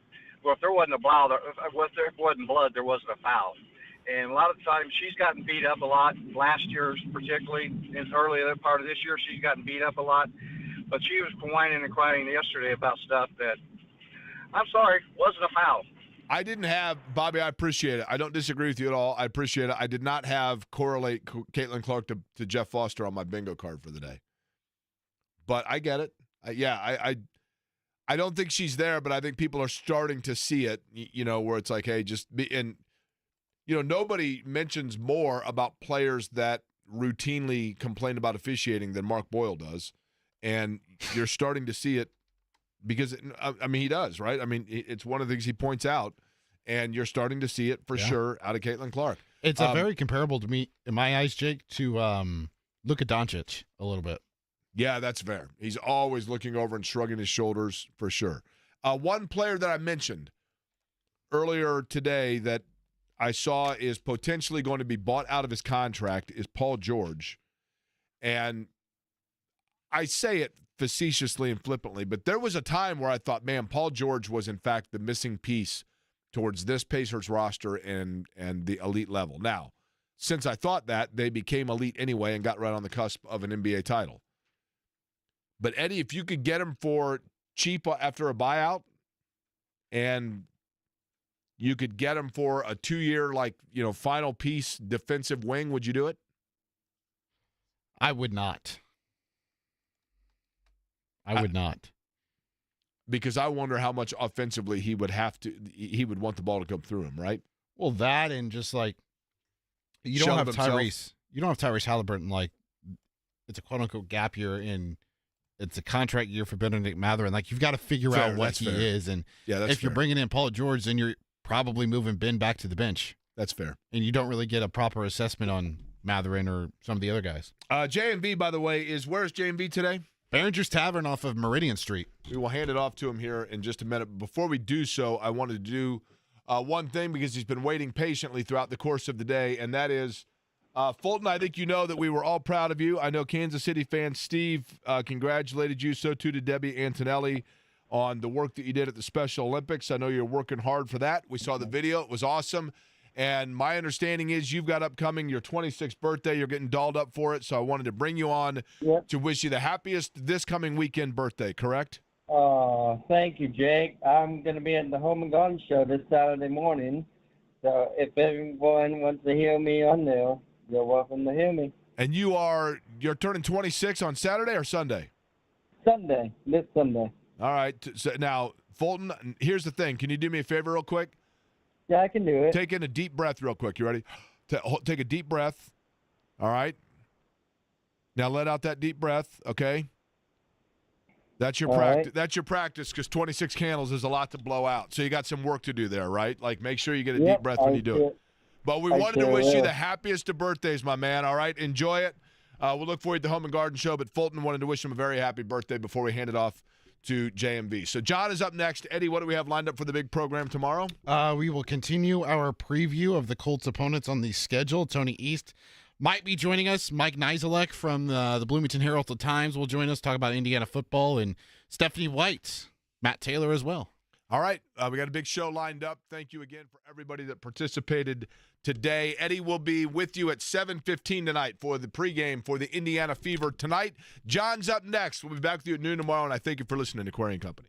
Well, if there wasn't blood, there wasn't a foul. And a lot of times she's gotten beat up a lot. Last year, particularly, in the earlier part of this year, she's gotten beat up a lot. But she was whining and crying yesterday about stuff that, I'm sorry, wasn't a foul. I didn't have, Bobby, I appreciate it. I don't disagree with you at all. I appreciate it. I did not have correlate Caitlin Clark to Jeff Foster on my bingo card for the day. But I get it. I don't think she's there, but I think people are starting to see it, where it's like, hey, just be, and, nobody mentions more about players that routinely complain about officiating than Mark Boyle does. And you're starting to see it because, he does, right? It's one of the things he points out, and you're starting to see it for sure out of Caitlin Clark. It's very comparable to me, in my eyes, Jake, to Luka Doncic a little bit. Yeah, that's fair. He's always looking over and shrugging his shoulders for sure. One player that I mentioned earlier today that I saw is potentially going to be bought out of his contract is Paul George. And I say it facetiously and flippantly, but there was a time where I thought, man, Paul George was in fact the missing piece towards this Pacers roster and the elite level. Now, since I thought that, they became elite anyway and got right on the cusp of an NBA title. But Eddie, if you could get him for cheap after a buyout, and you could get him for a 2-year, final piece defensive wing, would you do it? I would not. I would not. Because I wonder how much offensively he would want the ball to come through him, right? Well, that and just you don't have Tyrese. You don't have Tyrese Halliburton. It's a quote unquote gap year, and it's a contract year for Benedict Mathurin. You've got to figure out what he is, and if you're bringing in Paul George, then you're probably moving Ben back to the bench. That's fair, and you don't really get a proper assessment on Mathurin or some of the other guys. J&V, by the way, where's J&V today? Behringer's Tavern off of Meridian Street. We will hand it off to him here in just a minute. Before we do so, I wanted to do one thing because he's been waiting patiently throughout the course of the day, and that is, Fulton, I think you know that we were all proud of you. I know Kansas City fan Steve congratulated you. So too did Debbie Antonelli on the work that you did at the Special Olympics. I know you're working hard for that. We saw the video. It was awesome. And my understanding is you've got upcoming your 26th birthday. You're getting dolled up for it. So I wanted to bring you on to wish you the happiest this coming weekend birthday, correct? Thank you, Jake. I'm going to be at the Home and Garden Show this Saturday morning. So if everyone wants to hear me on there, you're welcome to hear me. And you're turning 26 on Saturday or Sunday? Sunday, this Sunday. All right. So now, Fulton, here's the thing. Can you do me a favor real quick? Yeah, I can do it. Take in a deep breath real quick. You ready? Take a deep breath. All right. Now let out that deep breath, okay? That's your practice. Right. That's your practice because 26 candles is a lot to blow out. So you got some work to do there, right? Make sure you get a deep breath when you do it. But we wanted to wish you the happiest of birthdays, my man, all right? Enjoy it. We'll look forward to the Home and Garden Show, but Fulton wanted to wish him a very happy birthday before we hand it off to JMV. So John is up next. Eddie, what do we have lined up for the big program tomorrow? We will continue our preview of the Colts opponents on the schedule. Tony East might be joining us. Mike Nizelek from the Bloomington Herald-Times will join us, talk about Indiana football, and Stephanie White, Matt Taylor as well. All right. We got a big show lined up. Thank you again for everybody that participated today. Eddie will be with you at 7:15 tonight for the pregame for the Indiana Fever tonight. John's up next. We'll be back with you at noon tomorrow, and I thank you for listening to Query & Company.